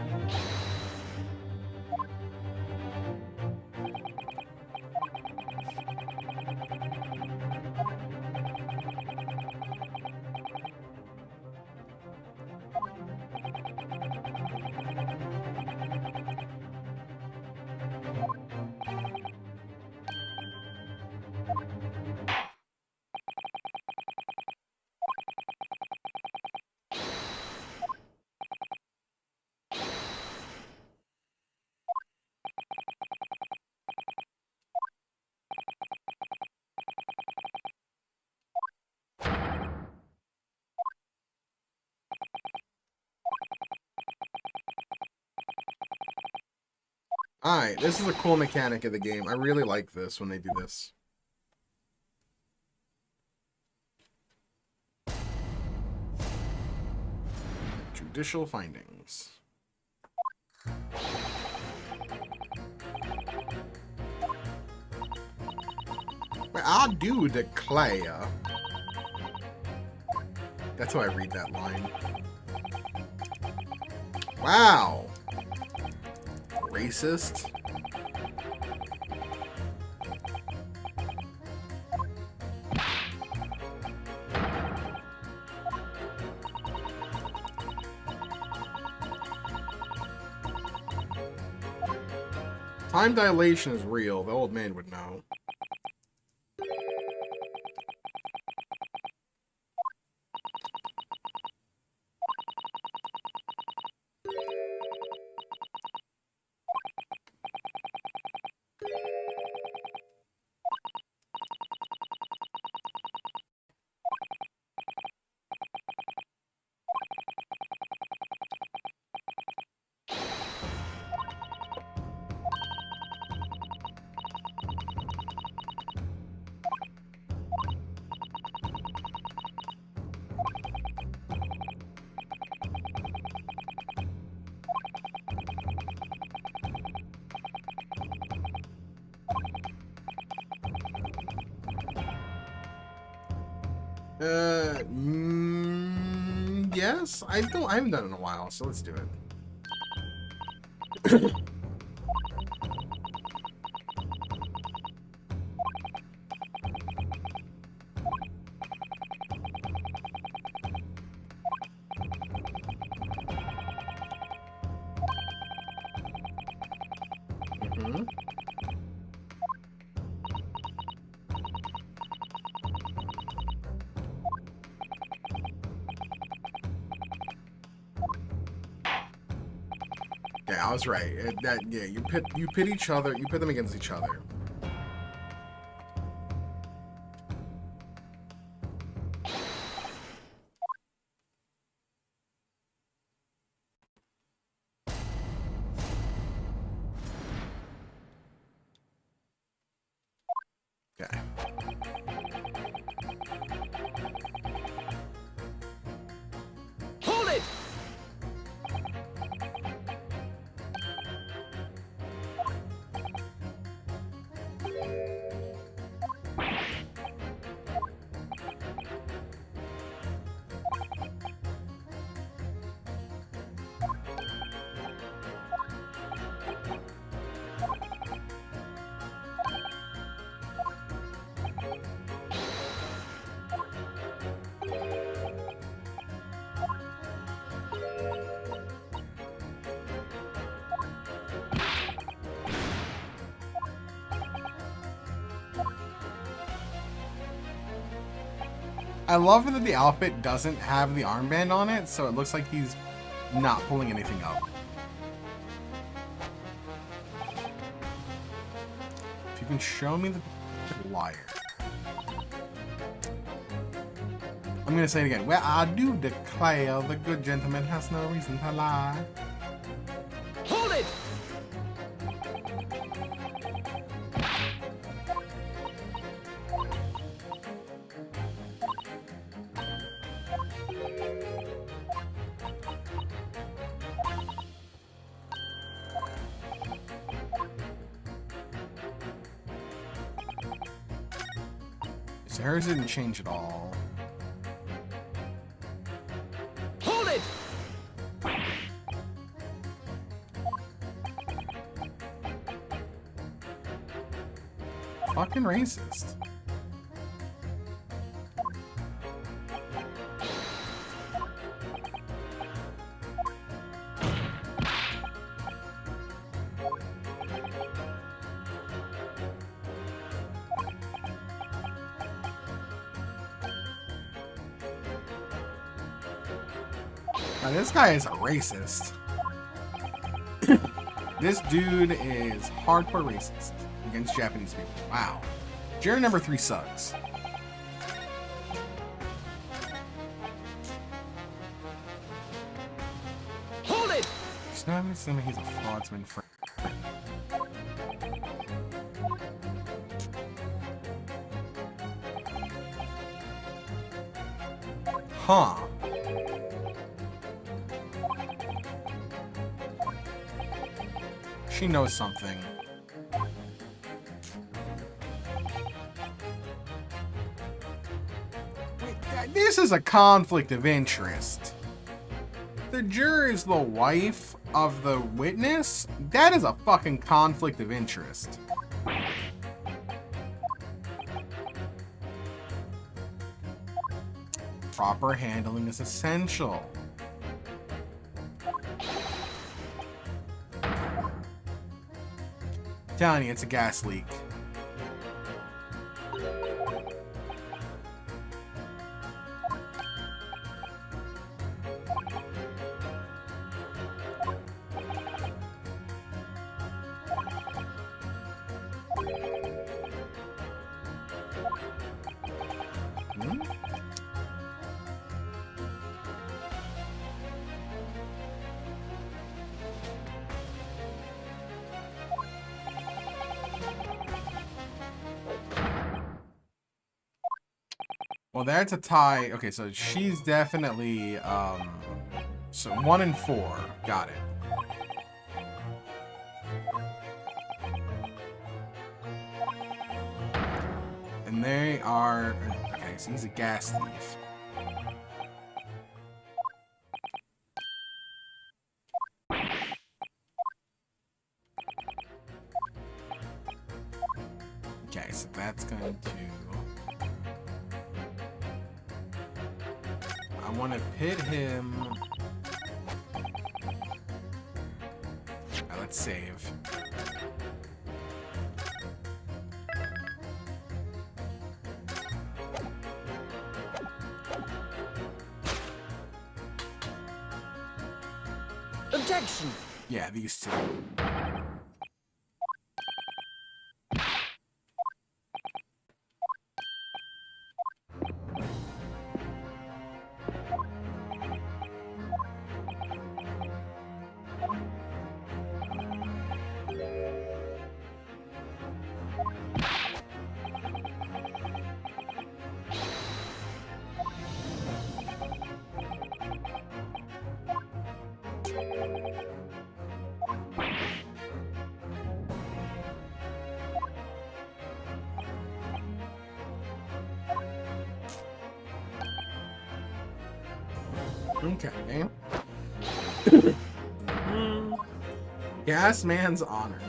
Alright, this is a cool mechanic of the game. I really like this when they do this. Judicial findings. Well, I do declare. That's how I read that line. Wow. Racist. Time dilation is real. The old man would know. Yes, I haven't done it in a while, so let's do it. Yeah, I was right. You pit each other. You pit them against each other. Okay. Hold it! I love that the outfit doesn't have the armband on it, so it looks like he's not pulling anything up. If you can show me the liar. I'm gonna say it again. Well, I do declare the good gentleman has no reason to lie. Hold it! So hers didn't change at all. Hold it! Fucking racist. Now, this guy is a racist. This dude is hardcore racist against Japanese people. Wow. Jury number 3 sucks. Hold it! So I'm assuming he's a fraudsman for. Huh. She knows something. Wait, this is a conflict of interest. The juror is the wife of the witness? That is a fucking conflict of interest. Proper handling is essential. Telling you, it's a gas leak. Hmm? Well, that's a tie. Okay, so she's definitely, so 1 and 4. Got it. And they are, okay, so he's a gas thief. Okay, so that's going to... I want to pit him. Let's save. Objection! Yeah, these two. Okay. Gas man's honor.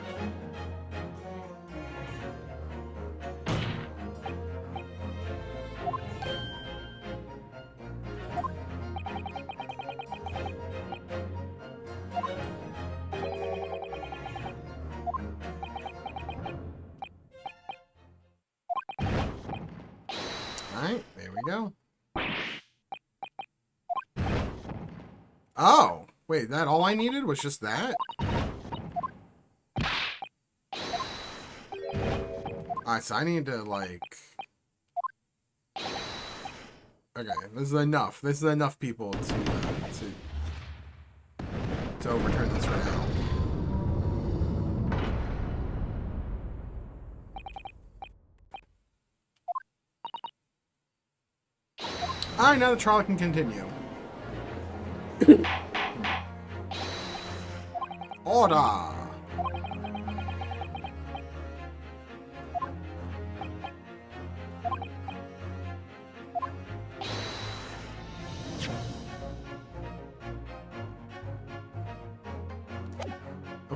Alright, there we go. Oh, wait, that all I needed was just that? Alright, so I need to, like... Okay, this is enough. This is enough people to overturn this right now. Alright, now the trial can continue. Order!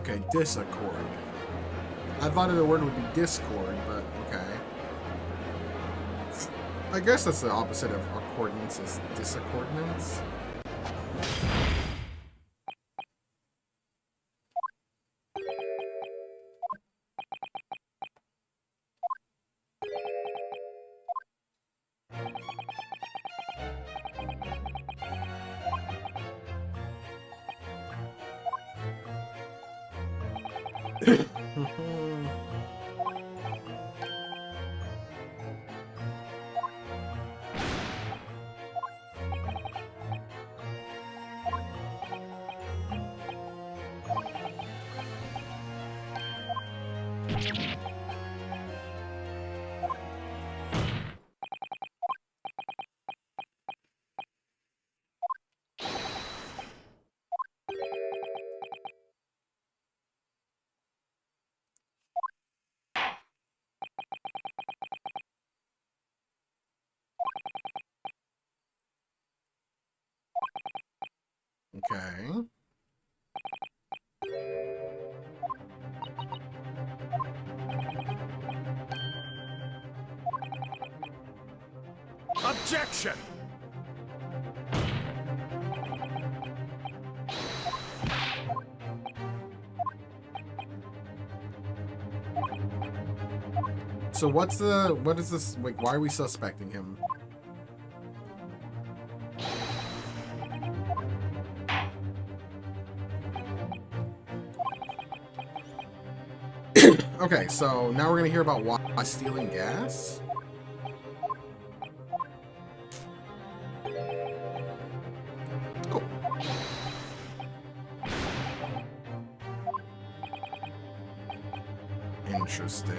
Okay, disaccord. I thought the word would be discord, but okay. I guess that's the opposite of accordance is disaccordance. Okay. Objection! So what is this, like, why are we suspecting him? Okay, so now we're gonna hear about why stealing gas? Oh. Interesting.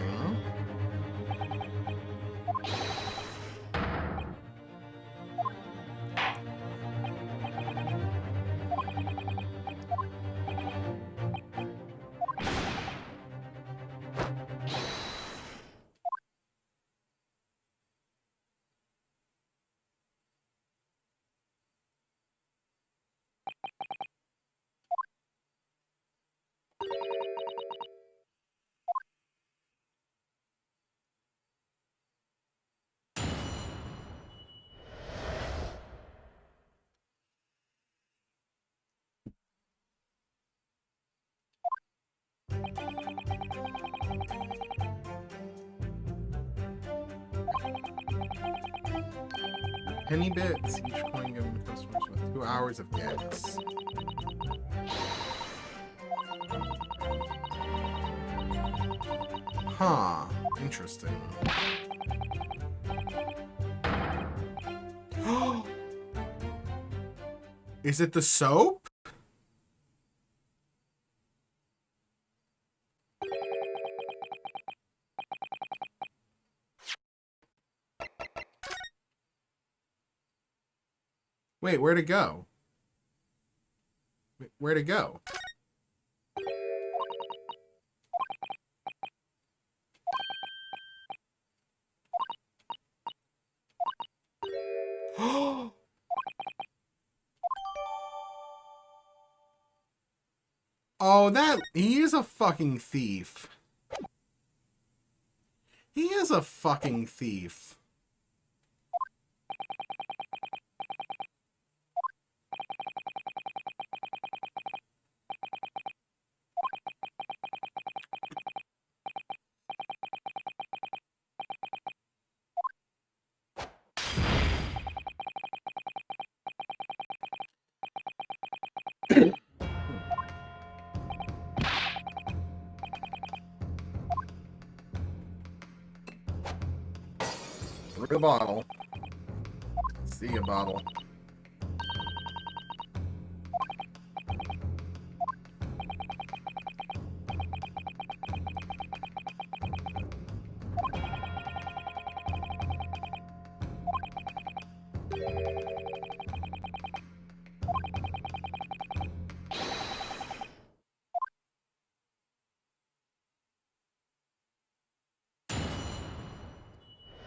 Penny bits, each coin given to customers with 2 hours of gas. Huh, interesting. Is it the soap? Wait, where'd it go? Where'd it go? Oh, he is a fucking thief. He is a fucking thief. Real bottle. See a bottle.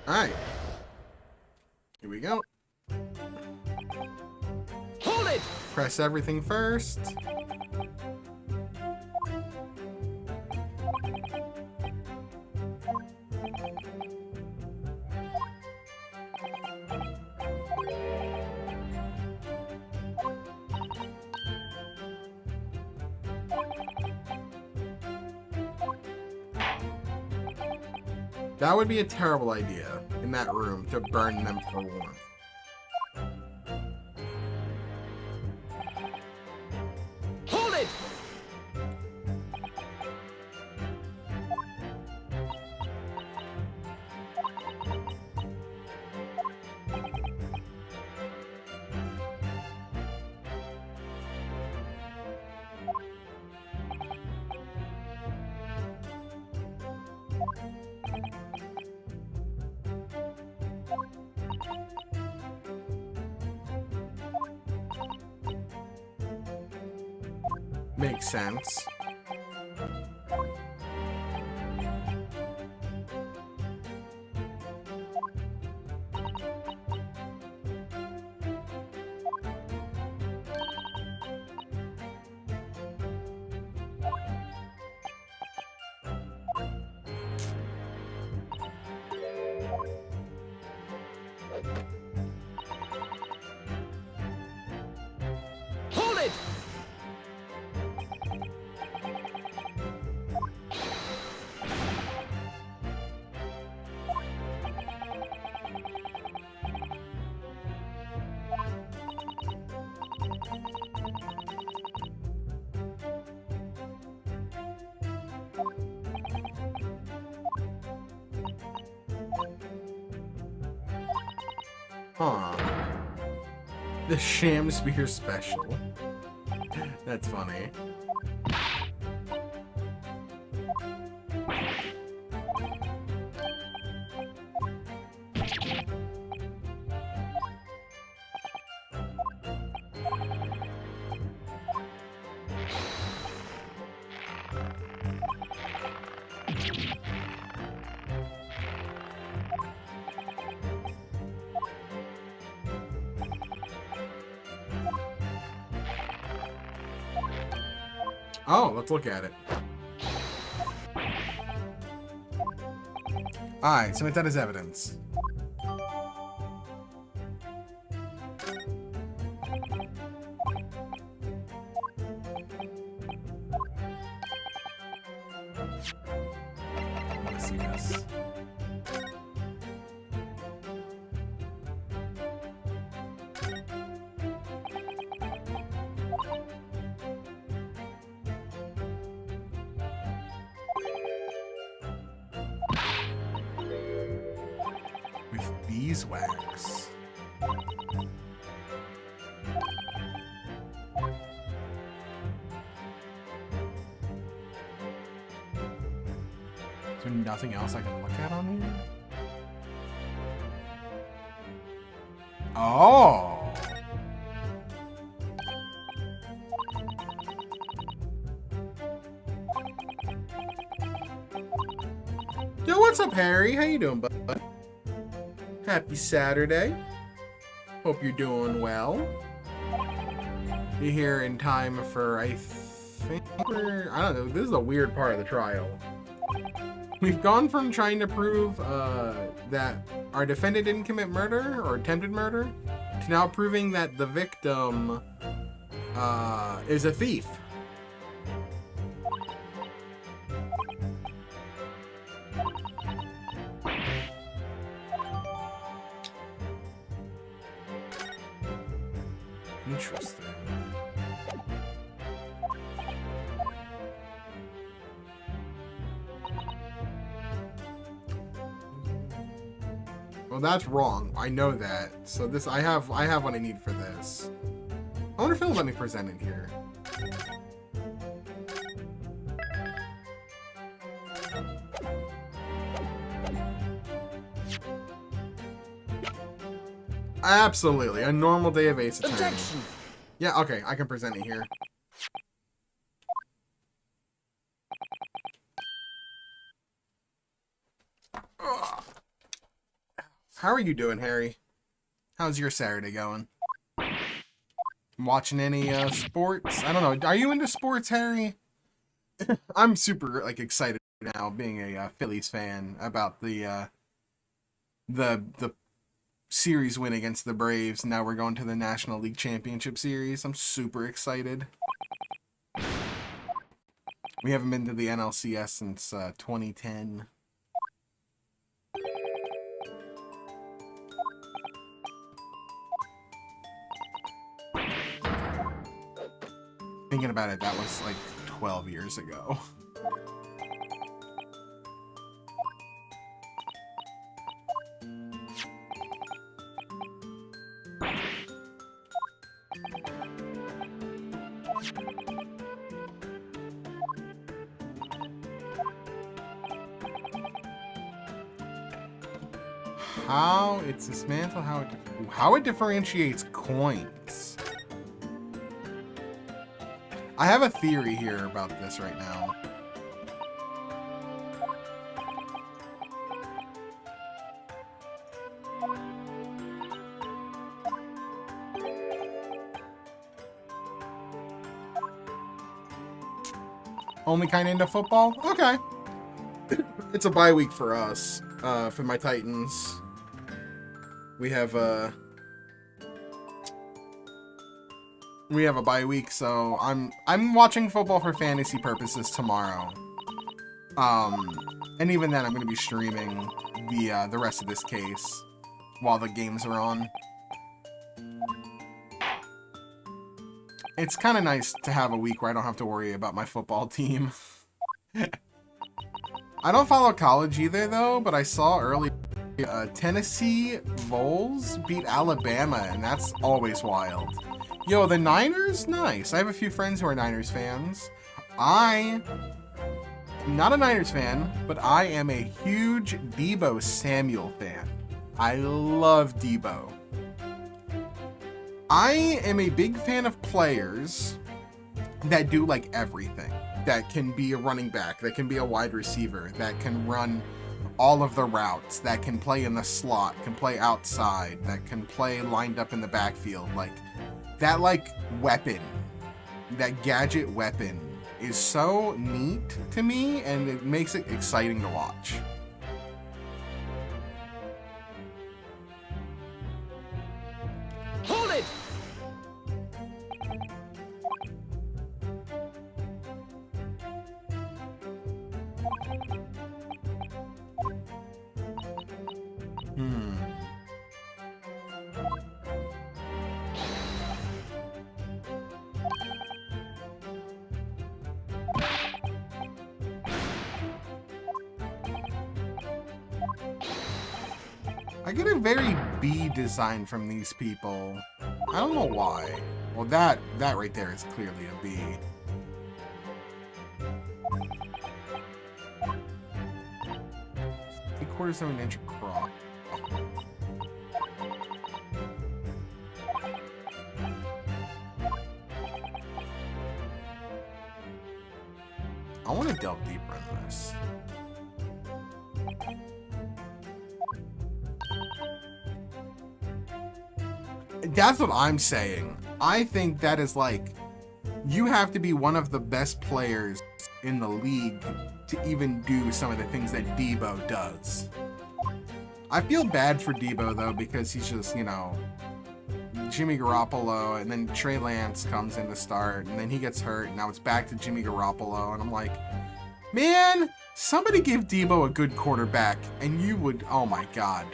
Alright. Here we go. Hold it! Press everything first. That would be a terrible idea in that room to burn them for warmth. Hold it! Makes sense. Hold it! Huh. The Shamspear special. That's funny. Oh, let's look at it. Alright, submit that as evidence. I want to see this. With beeswax. Is there nothing else I can look at on here? Oh! Yo, what's up, Harry? How you doing, bud? Happy Saturday. Hope you're doing well. You're here in time for, I don't know, this is a weird part of the trial. We've gone from trying to prove that our defendant didn't commit murder or attempted murder to now proving that the victim is a thief. Interesting. Well, that's wrong. I know that. So this, I have what I need for this. I wonder if it'll let me present it here. Absolutely, a normal day of Ace Attorney. Objection! Yeah, okay, I can present it here. Ugh. How are you doing, Harry? How's your Saturday going? Watching any sports? I don't know. Are you into sports, Harry? I'm super excited now, being a Phillies fan, about the series win against the Braves. Now we're going to the National League Championship Series. I'm super excited. We haven't been to the NLCS since 2010. thinking about it, that was like 12 years ago. How it's dismantled, how it differentiates coins. I have a theory here about this right now. Only kind of into football? Okay. It's a bye week for us, for my Titans. We have a bye week, so I'm watching football for fantasy purposes tomorrow. And even then, I'm going to be streaming the rest of this case while the games are on. It's kind of nice to have a week where I don't have to worry about my football team. I don't follow college either, though, but I saw early Tennessee Vols beat Alabama, and that's always wild. Yo, the Niners? Nice. I have a few friends who are Niners fans. I'm not a Niners fan, but I am a huge Deebo Samuel fan. I love Deebo. I am a big fan of players that do like everything. That can be a running back, that can be a wide receiver, that can run all of the routes, that can play in the slot, can play outside, that can play lined up in the backfield. Like, that like weapon, that gadget weapon is so neat to me, and it makes it exciting to watch. Hold it! I get a very B design from these people. I don't know why. Well, that right there is clearly a B. 3/4 of an inch across. I want to delve deeper in this. That's what I'm saying. I think that is like, you have to be one of the best players in the league to even do some of the things that Deebo does. I feel bad for Deebo though, because he's just, you know, Jimmy Garoppolo, and then Trey Lance comes in to start, and then he gets hurt, and now it's back to Jimmy Garoppolo, and I'm like, man, somebody give Deebo a good quarterback, and you would, oh my god.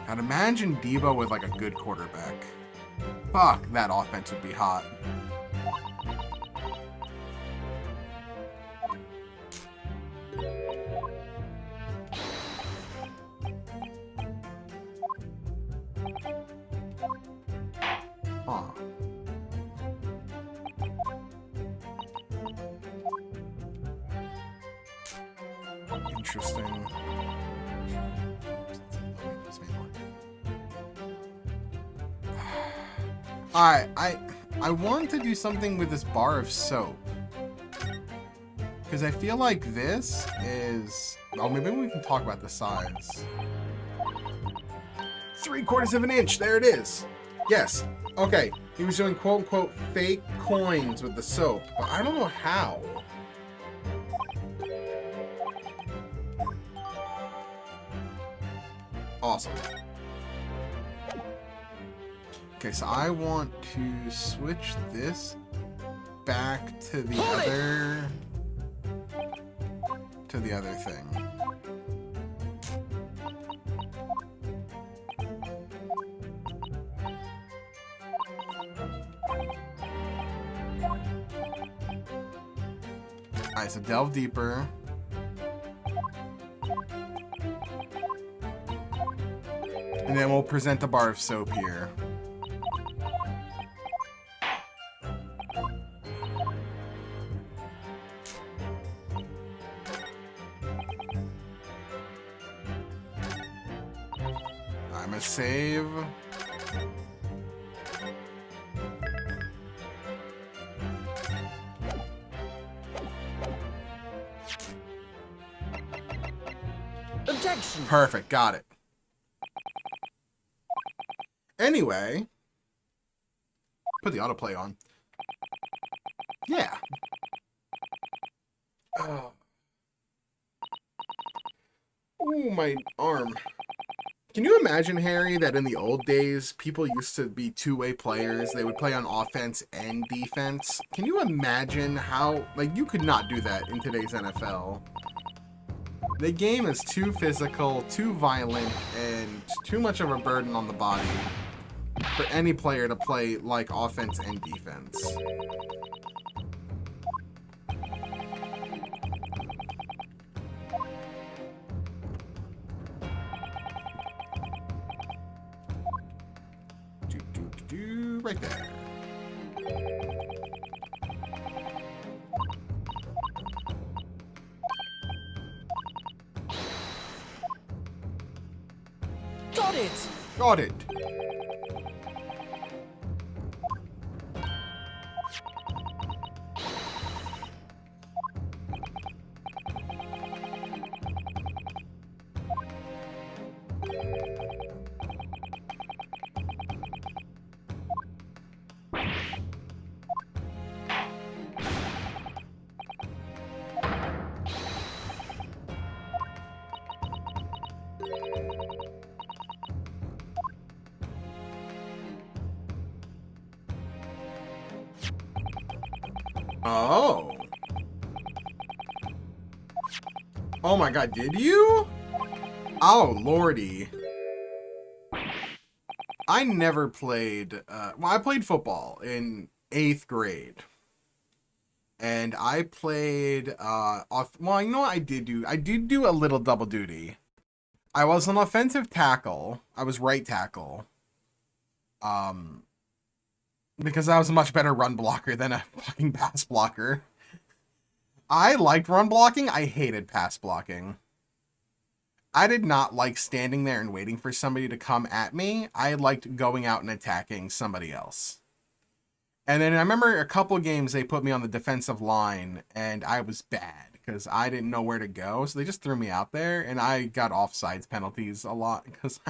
God, imagine Deebo with like a good quarterback. Fuck, that offense would be hot. Huh. Interesting. I want to do something with this bar of soap. Because I feel like this is... Oh, maybe we can talk about the size. 3/4 of an inch. There it is. Yes. Okay. He was doing quote-unquote fake coins with the soap. But I don't know how. Awesome. Okay, so I want to switch this back to the other thing. Alright, so delve deeper. And then we'll present a bar of soap here. I'm gonna save. Objection! Perfect, got it. Anyway, put the autoplay on. Yeah. Oh, ooh, my arm. Can you imagine, Harry, that in the old days, people used to be two-way players? They would play on offense and defense. Can you imagine how, like, you could not do that in today's NFL. The game is too physical, too violent, and too much of a burden on the body for any player to play like offense and defense. Right there. Got it! Got it. Oh. Oh my god, did you? Oh, lordy. I never played, well, I played football in 8th grade. And I played, well, you know what I did do? I did do a little double duty. I was an offensive tackle. I was right tackle. Because I was a much better run blocker than a fucking pass blocker. I liked run blocking. I hated pass blocking. I did not like standing there and waiting for somebody to come at me. I liked going out and attacking somebody else. And then I remember a couple games they put me on the defensive line, and I was bad because I didn't know where to go. So they just threw me out there, and I got offsides penalties a lot because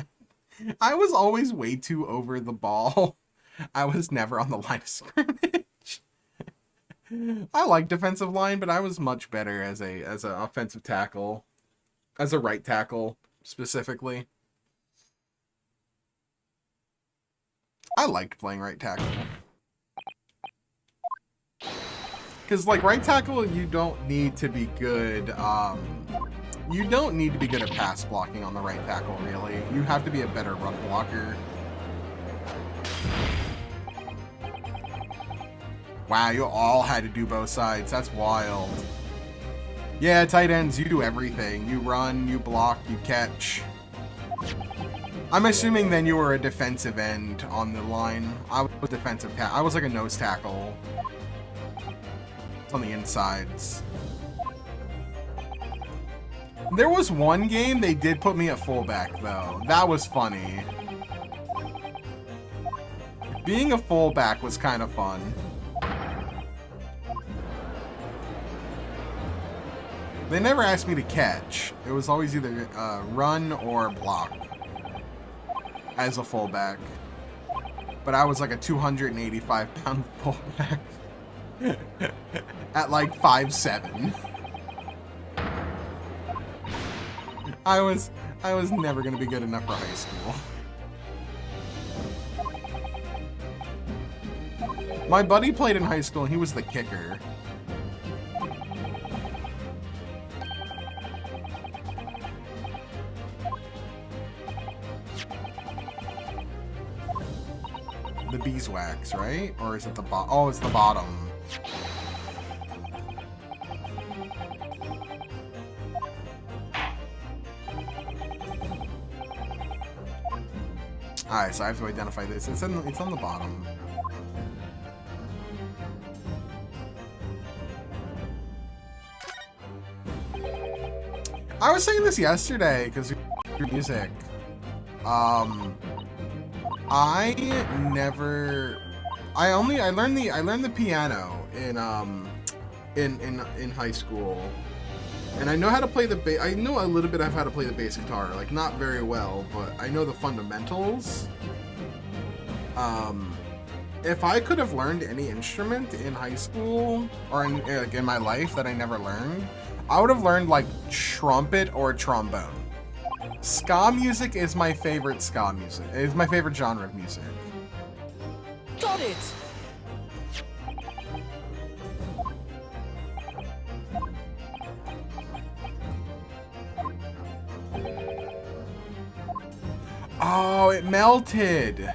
I was always way too over the ball. I was never on the line of scrimmage. I like defensive line, but I was much better as an offensive tackle, as a right tackle specifically. I liked playing right tackle. Because, like, right tackle, you don't need to be good, you don't need to be good at pass blocking on the right tackle, really. You have to be a better run blocker. Wow, you all had to do both sides. That's wild. Yeah, tight ends, you do everything. You run, you block, you catch. I'm assuming then you were a defensive end on the line. I was a defensive tackle. I was like a nose tackle. On the insides. There was one game they did put me at fullback, though. That was funny. Being a fullback was kind of fun. They never asked me to catch. It was always either run or block as a fullback. But I was like a 285-pound fullback at like 5'7". I was never gonna be good enough for high school. My buddy played in high school and he was the kicker. The beeswax, right? Or is it the bottom? Oh, it's the bottom. Alright, so I have to identify this. It's on the bottom. I was saying this yesterday because music. I learned the piano in high school. And I know how to play the I know a little bit of how to play the bass guitar, like not very well, but I know the fundamentals. If I could have learned any instrument in high school or in my life that I never learned, I would have learned like trumpet or trombone. Ska music is my favorite ska music. It's my favorite genre of music. Got it! Oh, it melted.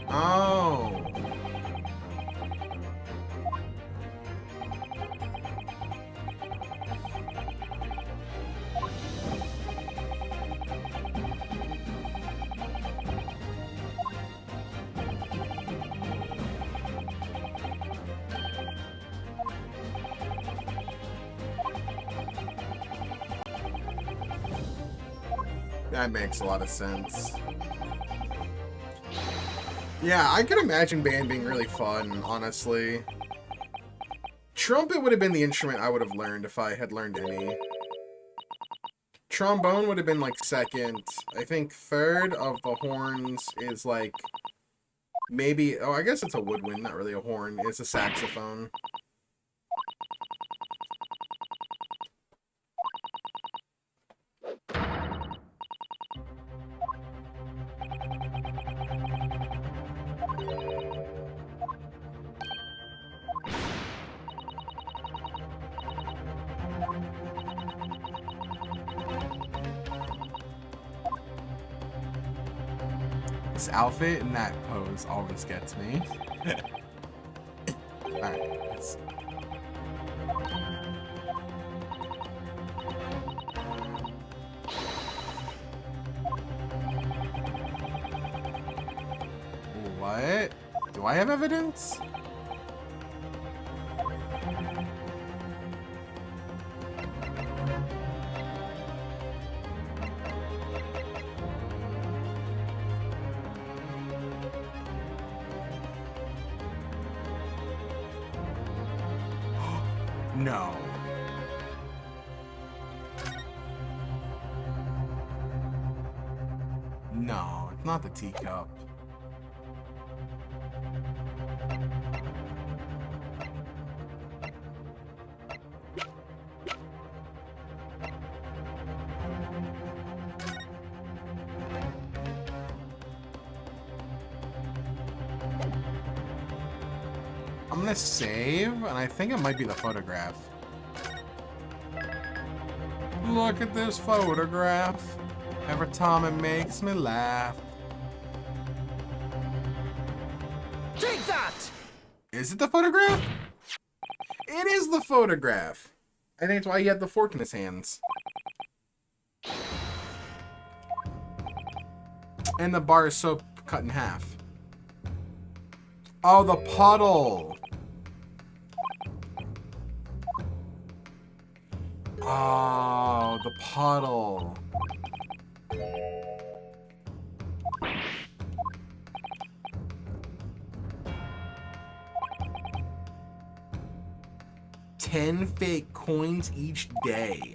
Oh. That makes a lot of sense. Yeah, I could imagine band being really fun, honestly. Trumpet would have been the instrument I would have learned if I had learned any. Trombone would have been like second. I think third of the horns is like maybe, oh, I guess it's a woodwind, not really a horn. It's a saxophone. This outfit and that pose always gets me. Alright, let's... What? Do I have evidence? No. No, it's not the teacup. I'm gonna save, and I think it might be the photograph. Look at this photograph. Every time it makes me laugh. Take that! Is it the photograph? It is the photograph. I think it's why he had the fork in his hands. And the bar of soap cut in half. Oh, the puddle. Oh, the puddle. $10 fake coins each day.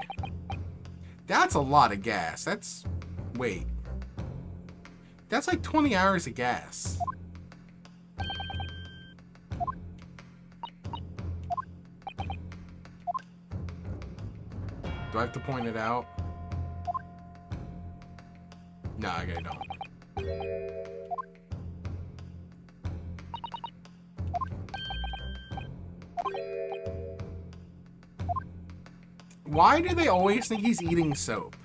That's a lot of gas. That's... Wait. That's like 20 hours of gas. Do I have to point it out? No, I don't. Why do they always think he's eating soap?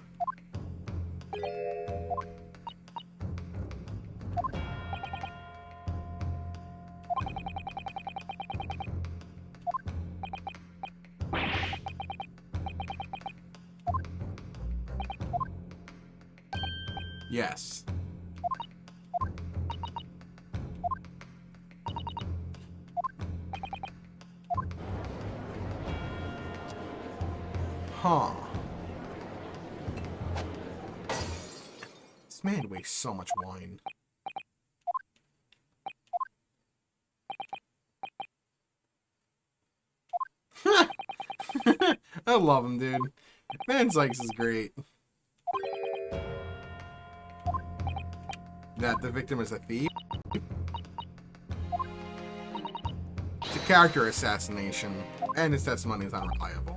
Yes. Huh. This man wastes so much wine. I love him, dude. Van Sykes is great. That the victim is a thief? It's a character assassination, and his testimony is unreliable.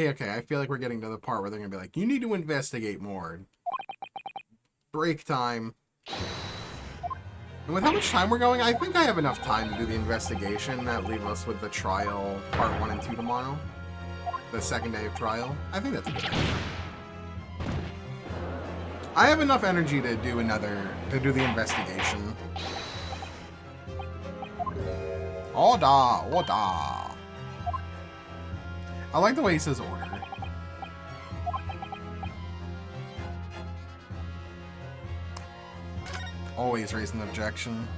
Okay, I feel like we're getting to the part where they're gonna be like, you need to investigate more. Break time. And with how much time we're going, I think I have enough time to do the investigation that leave us with the trial part 1 and 2 tomorrow. The second day of trial. I think that's a good idea. I have enough energy to do the investigation. Order, order. I like the way he says order. Always raise an objection.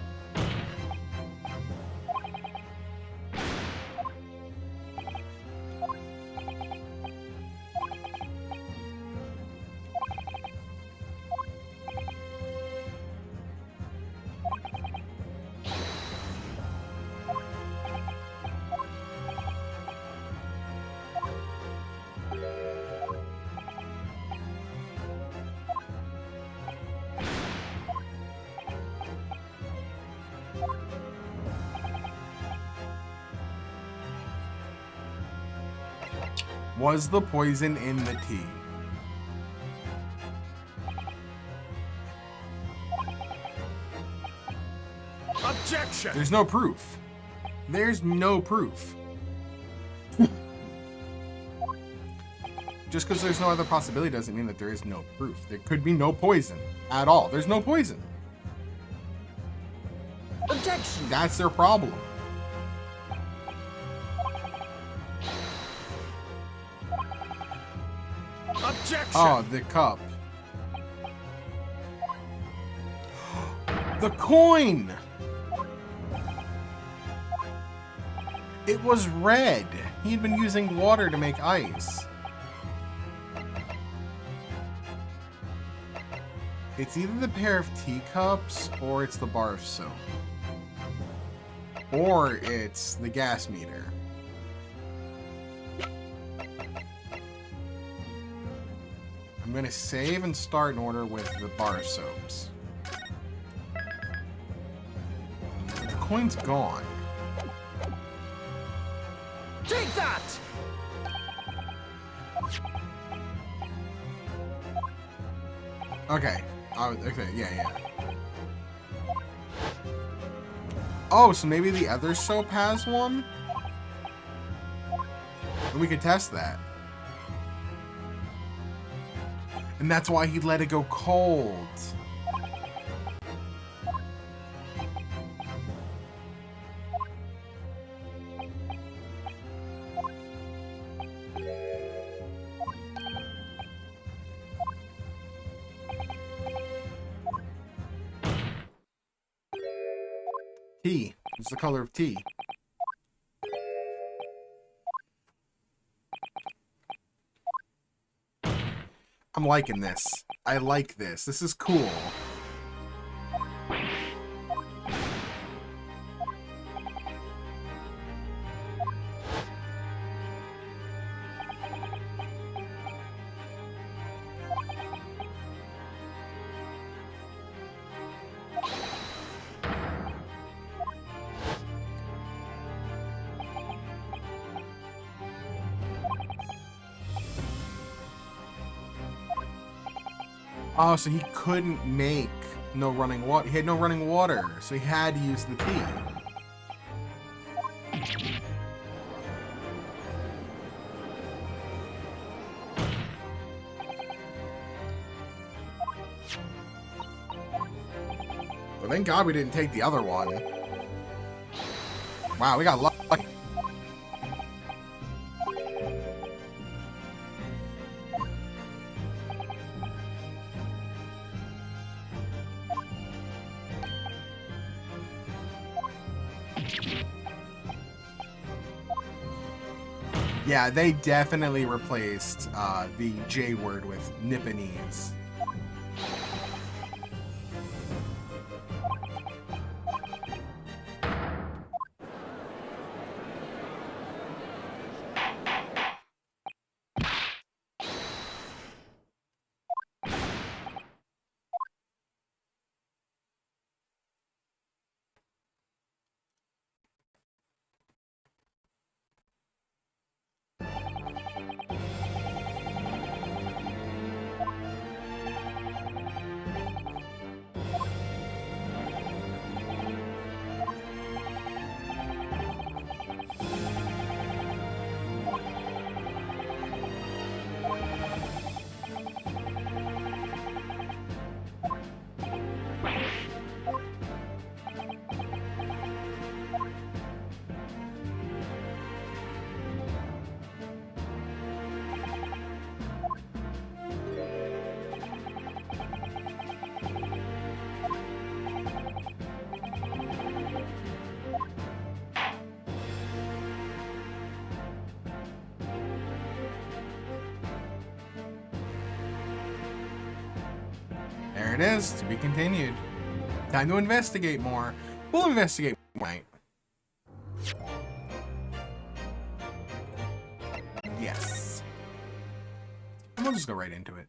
Was the poison in the tea? Objection! There's no proof. There's no proof. Just because there's no other possibility doesn't mean that there is no proof. There could be no poison at all. There's no poison. Objection! That's their problem. Objection! Oh, the cup. The coin! It was red. He'd been using water to make ice. It's either the pair of teacups or it's the bar of soap. Or it's the gas meter. I'm gonna save and start an order with the bar of soaps. The coin's gone. Take that! Okay. Okay, yeah. Oh, so maybe the other soap has one? And we could test that. And that's why he let it go cold. Tea. It's the color of tea. I'm liking this. I like this. This is cool. Oh, so he couldn't make no running water. He had no running water, so he had to use the key. Well, thank God we didn't take the other one. Wow, we got lucky. Yeah, they definitely replaced the J word with Nipponese. There it is, to be continued. Time to investigate more. We'll investigate more tonight. Yes. And we'll just go right into it.